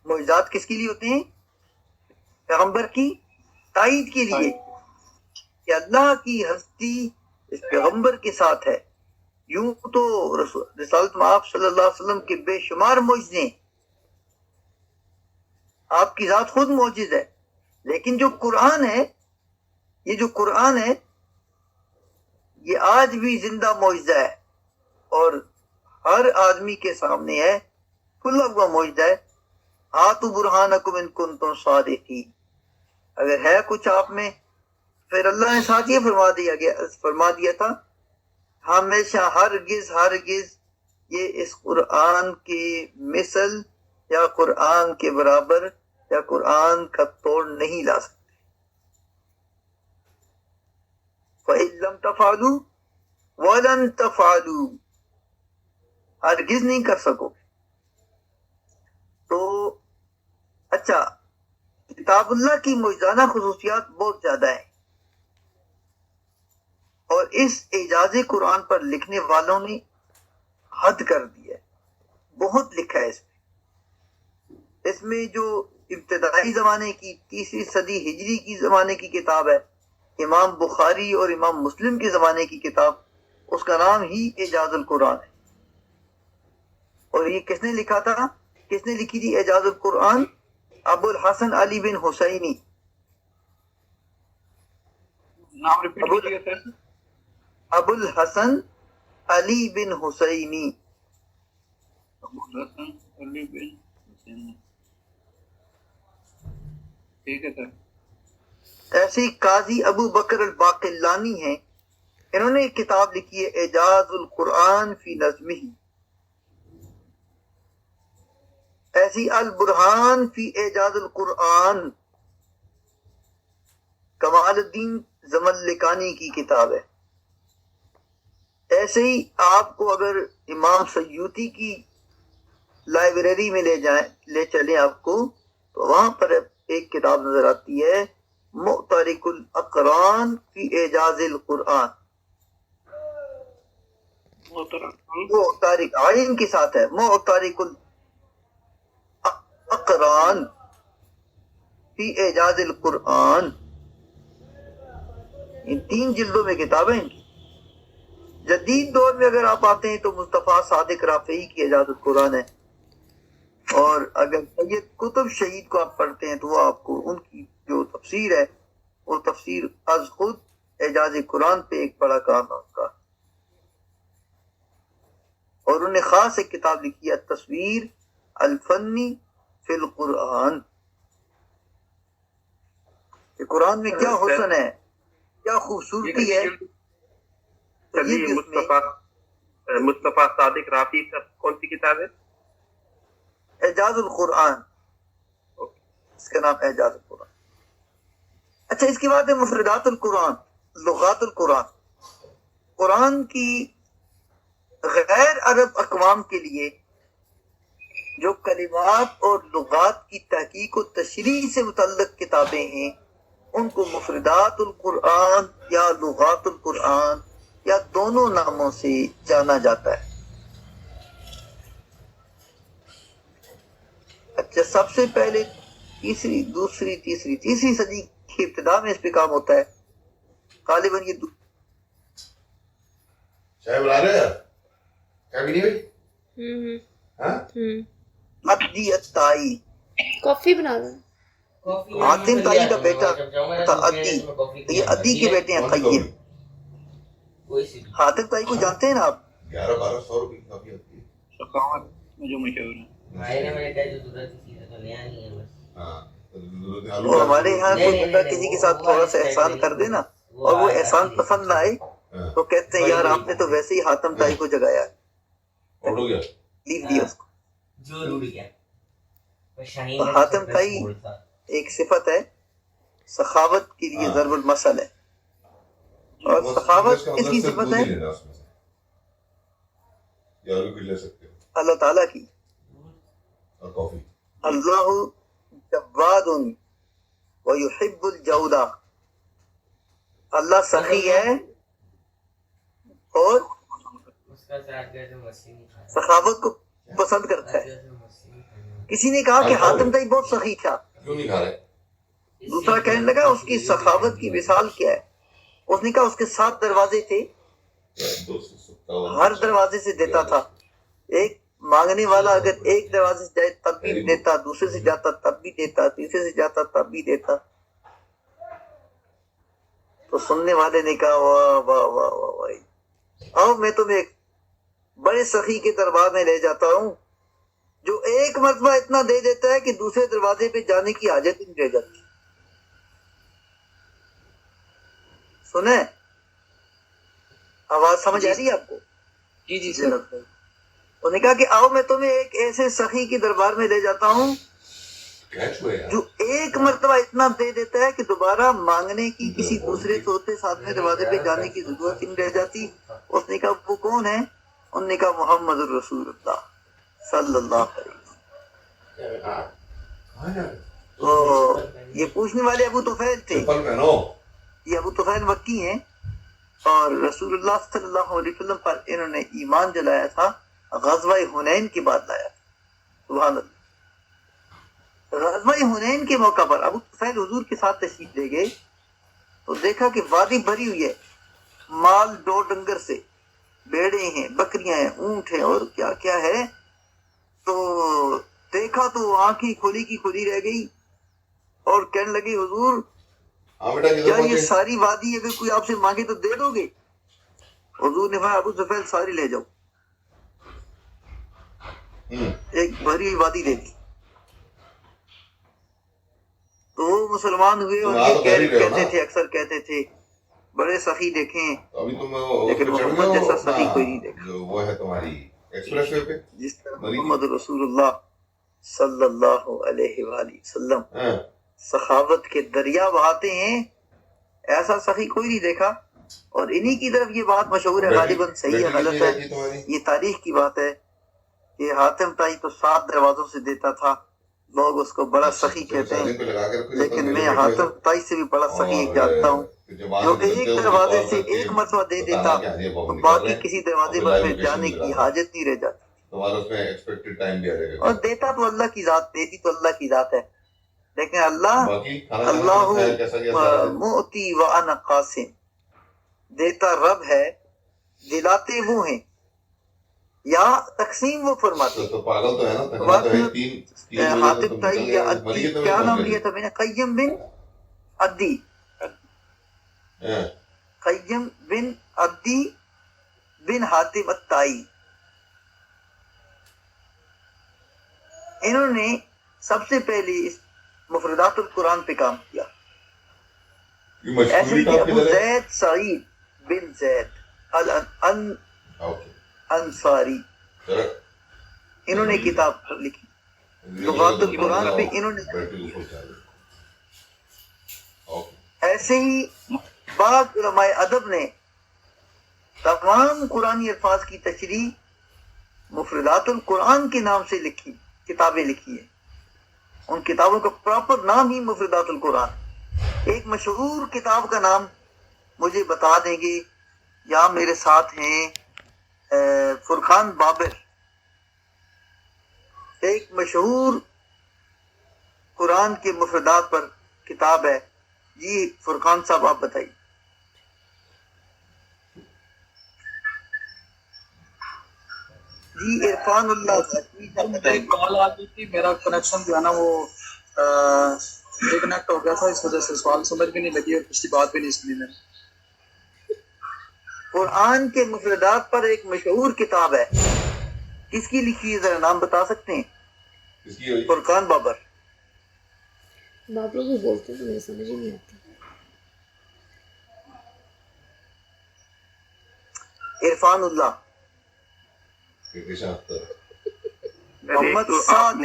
معجزات کس کے لیے ہوتے ہیں؟ پیغمبر کی تائید کے لیے، کہ اللہ کی ہستی اس پیغمبر کے ساتھ ہے۔ یوں تو رسالت میں آپ صلی اللہ علیہ وسلم کے بے شمار معجزے ہیں، آپ کی ذات خود معجز ہے، لیکن جو قرآن ہے، یہ جو قرآن ہے، یہ آج بھی زندہ معجزہ ہے اور ہر آدمی کے سامنے ہے، کھلا ہوا معجزہ ہے۔ آتوا برہانکم ان کنتم صادقین، اگر ہے کچھ آپ میں۔ پھر اللہ نے ساتھ یہ فرما دیا تھا، ہمیشہ ہرگز یہ اس قرآن کے مثل یا قرآن کے برابر یا قرآن کا توڑ نہیں لا سکتے۔ فَإِن لَمْ تَفْعَلُوا وَلَن تَفْعَلُوا، ہرگز نہیں کر سکو۔ تو اچھا، کتاب اللہ کی معجزانہ خصوصیات بہت زیادہ ہیں، اور اس اعجاز قرآن پر لکھنے والوں نے حد کر دی ہے، بہت لکھا ہے اس میں جو ابتدائی زمانے کی 3 صدی ہجری کی زمانے کی کتاب ہے، امام بخاری اور امام مسلم کے زمانے کی کتاب، اس کا نام ہی اعجاز القرآن ہے۔ اور یہ کس نے لکھا تھا؟ کس نے لکھی تھی اعجاز القرآن؟ ابو الحسن علی بن حسینی۔ نام ریپیٹ کیجیے سر۔ ابو الحسن علی بن حسینی۔ ابو الحسن علی بن حسین، ٹھیک ہے سر۔ ایسے ہی قاضی ابو بکر الباقلانی ہیں، انہوں نے ایک کتاب لکھی ہے اعجاز القرآن فی نظمہ۔ ایسی البرہان فی اعجاز القرآن، کمال الدین زملکانی کی کتاب ہے۔ ایسے ہی آپ کو اگر امام سیوطی کی لائبریری میں لے چلیں آپ کو، تو وہاں پر ایک کتاب نظر آتی ہے معترک الاقران فی اعجاز القرآن۔ معترک عین کے ساتھ ہے، معترک الاقران فی اعجاز القرآن۔ ان 3 جلدوں میں کتابیں ہیں۔ جدید دور میں اگر آپ آتے ہیں تو مصطفیٰ صادق رافعی کی اعجاز القرآن ہے، اور اگر سید قطب شہید کو آپ پڑھتے ہیں تو وہ آپ کو ان کی جو تفسیر ہے، وہ تفسیر از خود اعجاز قرآن پہ ایک بڑا کام ہے ان کا۔ اور انہوں نے خاص ایک کتاب لکھی ہے تصویر الفنی فی القرآن، کہ قرآن میں کیا حسن ہے، کیا خوبصورتی ہے۔ چلیے، مصطفیٰ صادق رافعی کا کون سی کتاب ہے؟ اعجاز القرآن، اس کا نام اعجاز القرآن۔ اچھا، اس کے بعد ہے مفردات القرآن، لغات القرآن۔ قرآن کی غیر عرب اقوام کے لیے جو کلمات اور لغات کی تحقیق و تشریح سے متعلق کتابیں ہیں، ان کو مفردات القرآن یا لغات القرآن یا دونوں ناموں سے جانا جاتا ہے۔ اچھا، سب سے پہلے تیسری صدی کی ابتدا میں اس پہ کام ہوتا ہے، غالباً یہ چائے بنا رہے ہیں؟ کیا بھی نہیں ہوئی؟ ہاں؟ عدی التائی، کافی بنا دو۔ حاتم تائی کا بیٹا تھا عدی، یہ عدی کے بیٹے ہیں قیم۔ حاتم تائی کو جانتے ہیں نا آپ؟ 1100-1200 روپے کی کافی ہوتی ہے۔ سخاوت میں جو مشہور ہے۔ اور ہمارے یہاں کوئی بندہ کسی کے ساتھ تھوڑا سا احسان کر دے نا، اور وہ احسان پسند نہ آئے، تو کہتے ہیں یار آپ نے تو ویسے ہی حاتم تائی کو جگایا، لیو دیا اس کو۔ حاتم تائی ایک صفت ہے، سخاوت کے لیے ضرب المثل ہے. اور سخاوت کس کی صفت ہے؟ اللہ تعالیٰ کی. اللہ جواد ویحب الجودہ. اللہ سخی ہے اور سخاوت کو پسند کرتا ہے. کسی نے کہا کہ حاتم تائی بہت سخی تھا. دوسرا کہنے لگا اس کی سخاوت کی مثال کیا ہے؟ اس نے کہا اس کے 7 دروازے تھے، ہر دروازے سے دیتا تھا. ایک مانگنے والا اگر ایک دروازے سے جائے تب بھی دیتا، دوسرے سے جاتا تب بھی دیتا، تیسرے سے جاتا تب بھی دیتا. تو سننے والے نے کہا واہ واہ واہ واہ واہ، آؤ میں تمہیں ایک بڑے سخی کے دربار میں لے جاتا ہوں جو ایک مرتبہ اتنا دے دیتا ہے کہ دوسرے دروازے پہ جانے کی حاجت ہی نہیں رہ جاتی. سنیں آواز سمجھ آ رہی ہے آپ کو؟ جی جی سر. انہوں نے کہا کہ آؤ میں تمہیں ایک ایسے سخی کے دربار میں لے جاتا ہوں جو ایک مرتبہ اتنا دے دیتا ہے کہ دوبارہ مانگنے کی کسی دوسرے چوتھے 7ویں دروازے پہ جانے کی ضرورت ہی نہیں رہ جاتی. اس نے کہا وہ کون ہے؟ انہوں نے کہا محمد الرسول اللہ صلی اللہ علیہ وسلم. تو یہ پوچھنے والے ابو طفیل تھے. یہ ابو طفیل مکی ہیں اور رسول اللہ صلی اللہ علیہ وسلم پر انہوں نے ایمان جلایا تھا غزوہ حنین کے بعد لایا. سبحان اللہ. غزوہ حنین کے موقع پر ابو طفیل حضور کے ساتھ تشریف لے گئے تو دیکھا کہ وادی بھری ہوئی ہے مال ڈو ڈنگر سے، بیڑے ہیں، بکریاں ہیں، اونٹ ہیں اور کیا کیا ہے. تو دیکھا تو آنکھیں کھلی کی کھلی رہ گئی اور کہنے لگے حضور کیا یہ ساری وادی اگر کوئی آپ سے مانگے تو دے دو گے؟ حضور نے فرمایا ابو طفیل ساری لے جاؤ. ایک بھری ہوئی وادی دے دی. تو وہ مسلمان ہوئے اور یہ کہتے تھے، اکثر کہتے تھے بڑے سخی دیکھیں لیکن محمد جیسا سخی کوئی نہیں دیکھا. جس طرح محمد رسول اللہ صلی اللہ علیہ وآلہ وسلم سخاوت کے دریا بہاتے ہیں، ایسا سخی کوئی نہیں دیکھا. اور انہی کی طرف یہ بات مشہور ہے، غالباً صحیح ہے غلط ہے، یہ تاریخ کی بات ہے کہ حاتم تائی تو 7 دروازوں سے دیتا تھا. لوگ اس کو بڑا سخی کہتے ہیں لیکن میں حاتم تائی سے بھی بڑا سخی جانتا ہوں جو ایک دروازے سے ایک مرتبہ دے دیتا تو باقی کسی دروازے پر پھر جانے کی حاجت نہیں رہ جاتی. اور دیتا تو اللہ کی ذات، دیتی تو اللہ کی ذات ہے لیکن اللہ معطی وانا قاسم، دیتا رب ہے، دلاتے وہ ہیں یا تقسیم وہ فرماتے. حاتم تائی یا عدی، کیا نام لیا تھا میں نے؟ قیم بن عدی، قیم بن عدی بن حاتم التائی. انہوں نے سب سے پہلے اس مفردات القرآن پہ کام کیا. ایسے ہی ابو زید سعید بن زید انصاری، انہوں نے کتاب لکھی لغات القرآن پہ انہوں نے. ایسے ہی بعض علماء ادب نے تمام قرآنی الفاظ کی تشریح مفردات القرآن کے نام سے لکھی، کتابیں لکھی ہیں. ان کتابوں کا پراپر نام ہی مفردات القرآن. ایک مشہور کتاب کا نام مجھے بتا دیں گے؟ یہاں میرے ساتھ ہیں فرقان بابر، ایک مشہور قرآن کے مفردات پر کتاب ہے. جی فرقان صاحب آپ بتائیے. جی عرفان اللہ مجھے ایک کال آ گئی تھی، میرا کنیکشن جو ہے نا وہ ڈسکنیکٹ ہو گیا تھا، اس وجہ سے سوال سمجھ بھی نہیں لگی اور پچھلی بات بھی نہیں سنی میں. قرآن کے مفردات پر ایک مشہور کتاب ہے، کس کی لکھی ہے؟ ذرا نام بتا سکتے ہیں؟ فرقان بابر. بابر کو بولتے تو مجھے سمجھ ہی نہیں آتی. عرفان اللہ محمد سعد.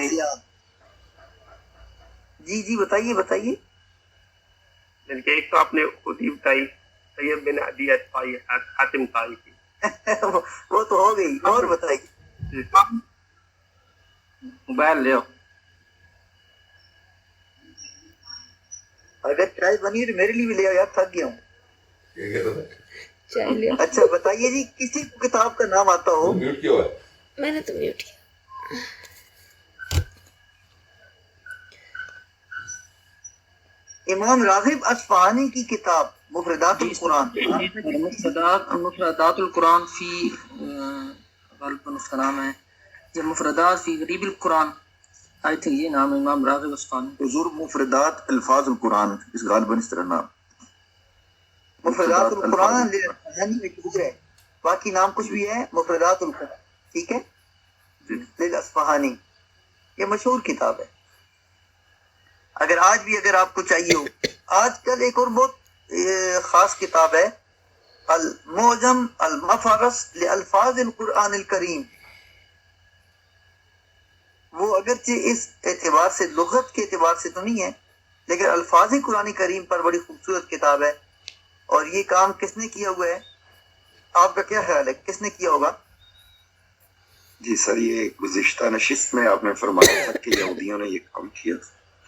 جی جی بتائیے بتائیے. بلکہ ایک تو آپ نے خود ہی بتائی طیب بن عدی طائی حاتم طائی کی. وہ تو ہو گئی. اور بتائیے. موبائل لے آؤ. اگر چائے بنی تو میرے لیے بھی لے آؤ یار, تھک گیا ہوں. چائے لے آؤ. اچھا بتائیے جی, کسی کو کتاب کا نام آتا ہو. میوٹ کیا ہوا ہے؟ میں نے تو میوٹ کیا. امام راغب اصفہانی کی کتاب مفردات القرآن. مفردات القرآن فی غالباً اس کا نام ہے یہ مفردات فی غریب القرآن. آئی تھنک یہ نام ہے امام راغب اصفہانی. حضور مفردات الفاظ القرآن, اس غالباً اس طرح نام. مفردات القرآن للأصفہانی ہے, باقی نام کچھ بھی ہے مفردات القرآن. ٹھیک ہے, للأصفہانی. یہ مشہور کتاب ہے. اگر آج بھی اگر آپ کو چاہیے ہو, آج کل ایک اور بہت خاص کتاب ہے المعجم المفرس لالفاظ القرآن الکریم. وہ اگرچہ اس اعتبار سے لغت کے اعتبار سے تو نہیں ہے, لیکن الفاظ قرآن کریم پر بڑی خوبصورت کتاب ہے. اور یہ کام کس نے کیا ہوا ہے, آپ کا کیا خیال ہے کس نے کیا ہوگا؟ جی سر, یہ گزشتہ نشست میں آپ نے فرمایا تھا کہ یہودیوں نے یہ کام کیا.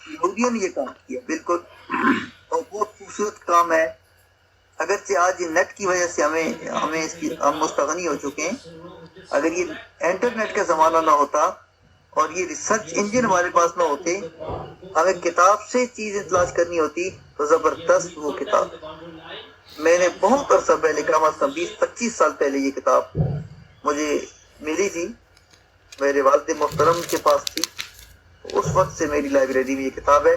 یہودیوں نے یہ کام کیا, بالکل. اور بہت خوبصورت کام ہے. اگرچہ آج نیٹ کی وجہ سے ہمیں اس کی ہم مستغنی ہو چکے ہیں. اگر یہ انٹرنیٹ کا زمانہ نہ ہوتا اور یہ ریسرچ انجن ہمارے پاس نہ ہوتے, ہمیں کتاب سے چیزیں تلاش کرنی ہوتی, تو زبردست وہ کتاب. میں نے بہت عرصہ پہلے, کم از کم 20-25 سال پہلے یہ کتاب مجھے ملی تھی, میرے والد محترم کے پاس تھی. اس وقت سے میری لائبریری میں یہ کتاب ہے.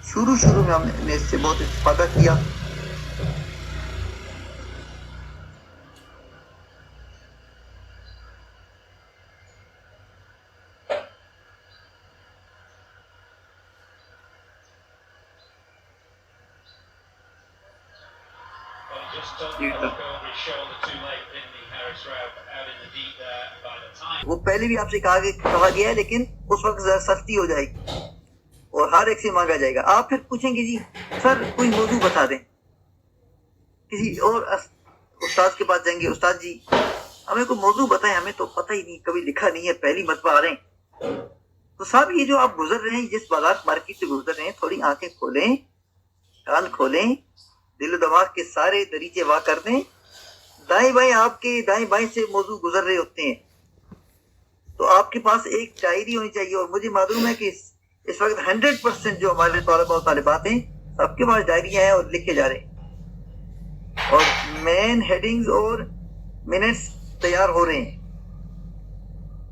شروع میں ہم نے اس سے بہت استفادہ کیا. وہ پہلے بھی آپ سے کہا گیا ہے, لیکن اس وقت ذرا سختی ہو جائے گی اور ہر ایک سے مانگا جائے گا. آپ پھر پوچھیں گے جی سر کوئی موضوع بتا دیں, کسی اور استاد کے پاس جائیں گے, استاد جی ہمیں کوئی موضوع بتائیں, ہمیں تو پتہ ہی نہیں, کبھی لکھا نہیں ہے, پہلی مرتبہ آ رہے ہیں. تو صاحب یہ جو آپ گزر رہے ہیں, جس بازار مارکیٹ سے گزر رہے ہیں, تھوڑی آنکھیں کھولیں, کان کھولیں, دل و دماغ کے سارے دریچے وا کر دیں. دائیں بائیں آپ کے دائیں بائیں سے موضوع گزر رہے ہوتے ہیں, تو آپ کے پاس ایک ڈائری ہونی چاہیے. اور مجھے معلوم ہے کہ اس وقت 100% جو ہمارے طلباء و طالبات ہیں, سب کے پاس ڈائریاں ہیں اور لکھے جا رہے ہیں, اور مین ہیڈنگز اور منٹس تیار ہو رہے ہیں.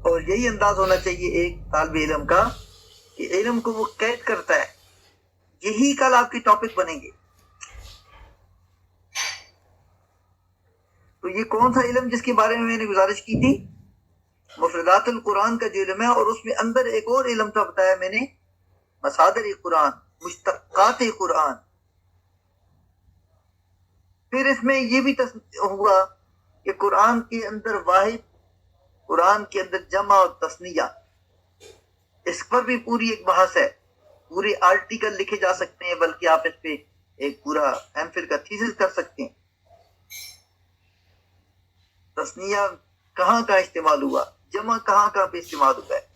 اور یہی انداز ہونا چاہیے ایک طالب علم کا کہ علم کو وہ قید کرتا ہے. یہی کل آپ کے ٹاپک بنیں گے. تو یہ کون سا علم جس کے بارے میں نے گزارش کی تھی, مفردات القرآن کا جو علم ہے, اور اس میں اندر ایک اور علم تھا بتایا میں نے, مصادر قرآن, مشتقات قرآن. پھر اس میں یہ بھی ہوا کہ قرآن کے اندر واحد, قرآن کے اندر جمع اور تثنیہ, اس پر بھی پوری ایک بحث ہے. پورے آرٹیکل لکھے جا سکتے ہیں, بلکہ آپ اس پہ ایک پورا ایم فل کا تھیسس کر سکتے ہیں. تثنیہ کہاں کا استعمال ہوا, جمع کہاں پہ استعمال ہوا ہے.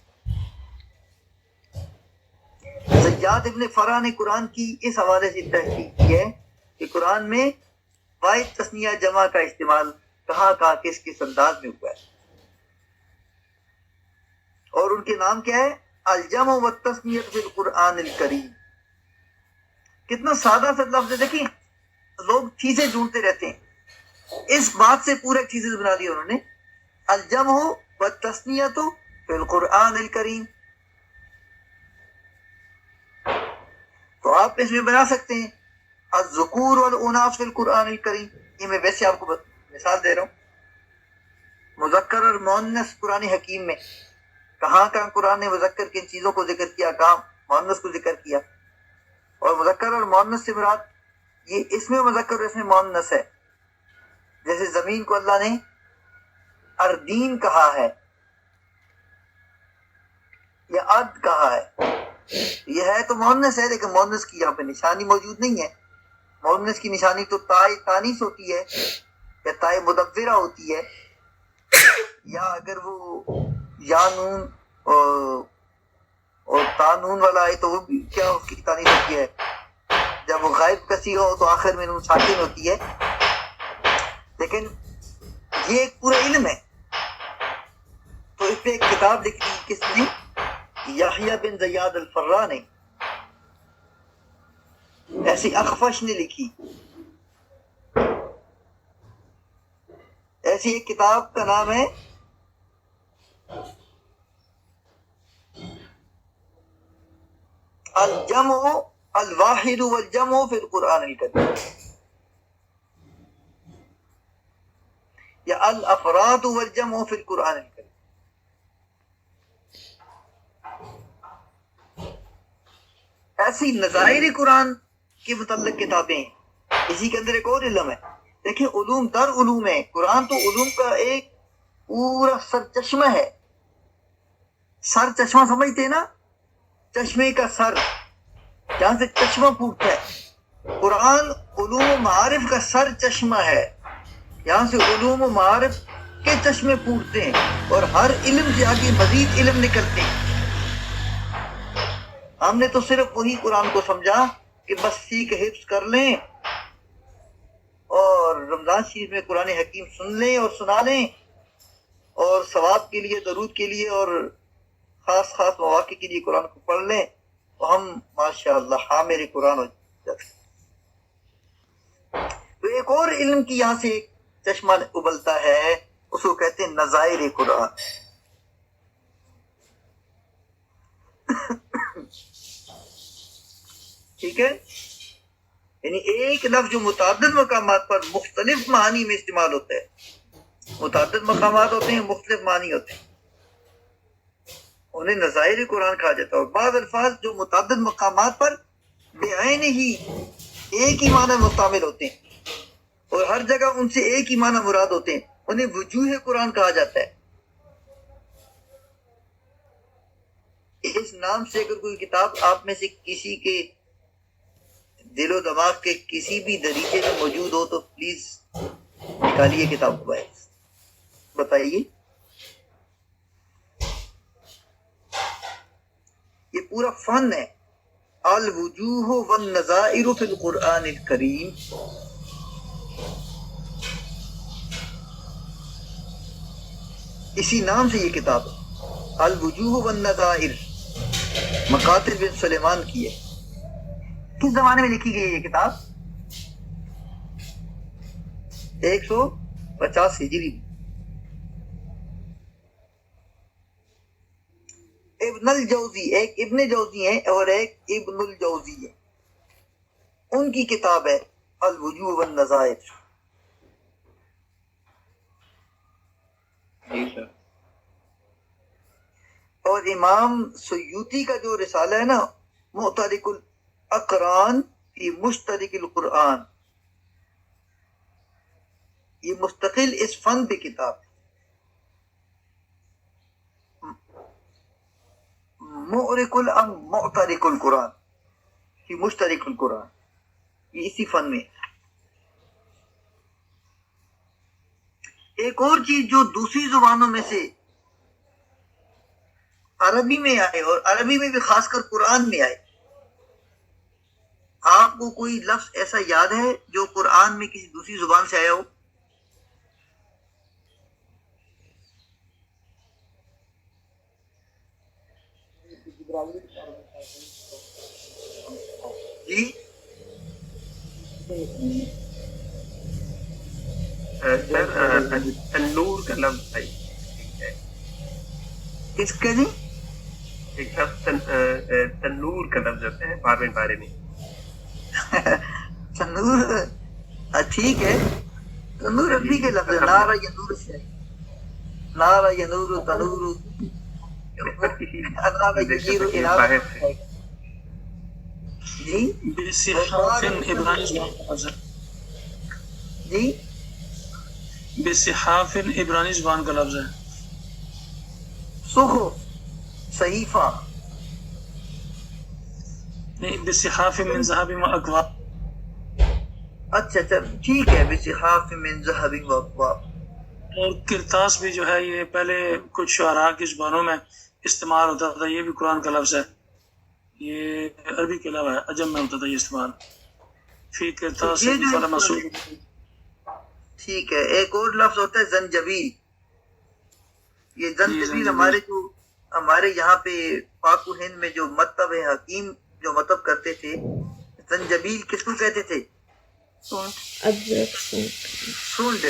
زیاد ابن فرا نے قرآن کی اس حوالے سے تحقیق کی ہے کہ قرآن میں واحد تثنیہ جمع کا استعمال کہاں کس انداز میں ہوا ہے. اور ان کے نام کیا ہے, الجمع والتثنیۃ فی القرآن الکریم. کتنا سادہ سا لفظ ہے. دیکھیں لوگ چیزیں ڈھونڈتے رہتے ہیں, اس بات سے پورا چیزیں بنا دی انہوں نے, الجمع والتثنیۃ فی القرآن الکریم. تو آپ اس میں بنا سکتے ہیں الذکور والاناث فی القرآن الکریم. یہ میں ویسے آپ کو مثال دے رہا ہوں. مذکر اور مؤنث قرآن حکیم میں کہاں قرآن نے مذکر کی چیزوں کو ذکر کیا, کہاں مؤنث کو ذکر کیا. اور مذکر اور مؤنث سے مراد یہ اس میں مذکر اور اس میں مؤنث ہے. جیسے زمین کو اللہ نے اردین کہا ہے یا ارد کہا ہے, یہ ہے تو مؤنث ہے, لیکن مؤنث کی یہاں پہ نشانی موجود نہیں ہے. مؤنث کی نشانی تو تائے تانیث ہوتی ہے یا تائے مدبرہ ہوتی ہے، یا اگر وہ یا نون اور تا نون والا ہے تو وہ بھی کیا اس کی تانیث ہوتی ہے؟ جب وہ غائب کسی ہو تو آخر میں نون ساکن ہوتی ہے. لیکن یہ ایک پورا علم ہے. تو اس پہ ایک کتاب لکھی کس نے؟ یحییٰ بن زیاد الفراء نے. ایسی اخفش نے لکھی. ایسی ایک کتاب کا نام ہے الجمع الواحد والجمع فی القرآن الکریم، یا الافراد والجمع فی القرآن الکریم. ایسی نظائر قرآن کے متعلق کتابیں ہیں. اسی کے اندر ایک اور علم ہے. دیکھیں علوم در علوم ہے. قرآن تو علوم کا ایک پورا سر چشمہ ہے. سر چشمہ سمجھتے ہیں نا؟ چشمے کا سر جہاں سے چشمہ پھوٹتا ہے. قرآن علوم و معارف کا سر چشمہ ہے. یہاں سے علوم و معارف کے چشمے پھوٹتے ہیں اور ہر علم سے آگے مزید علم نکلتے ہیں. ہم نے تو صرف وہی قرآن کو سمجھا کہ بس سیکھ حفظ کر لیں اور رمضان شریف میں قرآن حکیم سن لیں اور سنا لیں اور ثواب کے لیے، درود کے لیے اور خاص خاص مواقع کے لیے قرآن کو پڑھ لیں تو ہم ماشاءاللہ حامل قرآن ہو جاتے. تو ایک اور علم کی یہاں سے ایک چشمہ ابلتا ہے، اس کو کہتے ہیں نظائر قرآن. ٹھیک ہے؟ یعنی ایک لفظ جو متعدد مقامات پر مختلف معنی میں استعمال ہوتا ہے. متعدد مقامات ہوتے ہیں، مختلف معنی ہوتے ہیں، انہیں نظائر قرآن کہا جاتا ہے. اور بعض الفاظ جو متعدد مقامات پر بعین ہی ایک ہی معنی مستعمل ہوتے ہیں اور ہر جگہ ان سے ایک ہی معنی مراد ہوتے ہیں، انہیں وجوہ قرآن کہا جاتا ہے. اس نام سے اگر کوئی کتاب آپ میں سے کسی کے دل و دماغ کے کسی بھی دریچے میں موجود ہو تو پلیز نکالیے کتاب کو باہر، بتائیے. یہ پورا فن ہے. الوجوہ والنظائر فی القرآن الکریم. اسی نام سے یہ کتاب ہے الوجوہ والنظائر. مقاتل بن سلیمان کی ہے. کس زمانے میں لکھی گئی یہ کتاب؟ 150 ہجری. ابن الجوزی، ایک ابن جوزی ہیں اور ایک ابن الجوزی ہے، ان کی کتاب ہے الوجوہ والنظائر. اور امام سیوطی کا جو رسالہ ہے نا معترک الاقران فی مشترک القرآن، یہ مستقل اس فن پہ کتاب ہے. معترک القرآن فی مشترک القرآن، یہ اسی فن میں. ایک اور چیز جو دوسری زبانوں میں سے عربی میں آئے اور عربی میں بھی خاص کر قرآن میں آئے، آپ کو کوئی لفظ ایسا یاد ہے جو قرآن میں کسی دوسری زبان سے آیا ہو؟ جی سر تنور کا لفظ ہے. کس کا جی؟ ایک لفظ تنور کا لفظ ہوتا ہے بارے میں. تنور ٹھیک ہے، تنور عربی کے لفظ ہے. نارا ینور سے نارا ینور تنور جی جی بصحاف عبرانی زبان کا لفظ ہے. صحف صحیفہ نہیں، بصحاف من ذهب و اکواب. اچھا اچھا ٹھیک ہے بصحاف من ذهب واقوام. اور کرتاس بھی جو ہے یہ پہلے کچھ شعراء کی زبانوں میں استعمال ہوتا تھا، یہ بھی قرآن کا لفظ ہے، یہ عربی کے علاوہ ہے، عجم میں ہوتا تھا یہ استعمال. فی کرتاس یہ جو فلا مسعود. ٹھیک ہے. ایک اور لفظ ہوتا ہے زنجبیل. یہ زنجبیل ہمارے یہاں پہ پاک و ہند میں جو مطلب حکیم جو مطلب کرتے تھے، زنجبیل کس کو کہتے تھے؟ ادرک سونڈ.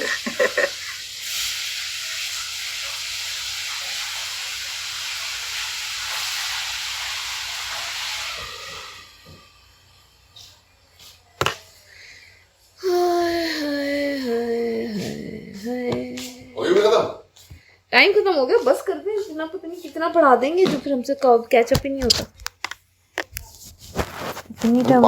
ٹائم ختم ہو گیا، بس کر دیں. اتنا پتہ نہیں کتنا پڑھا دیں گے جو پھر ہم سے کیچ اپ ہی نہیں ہوتا. اتنی ٹائم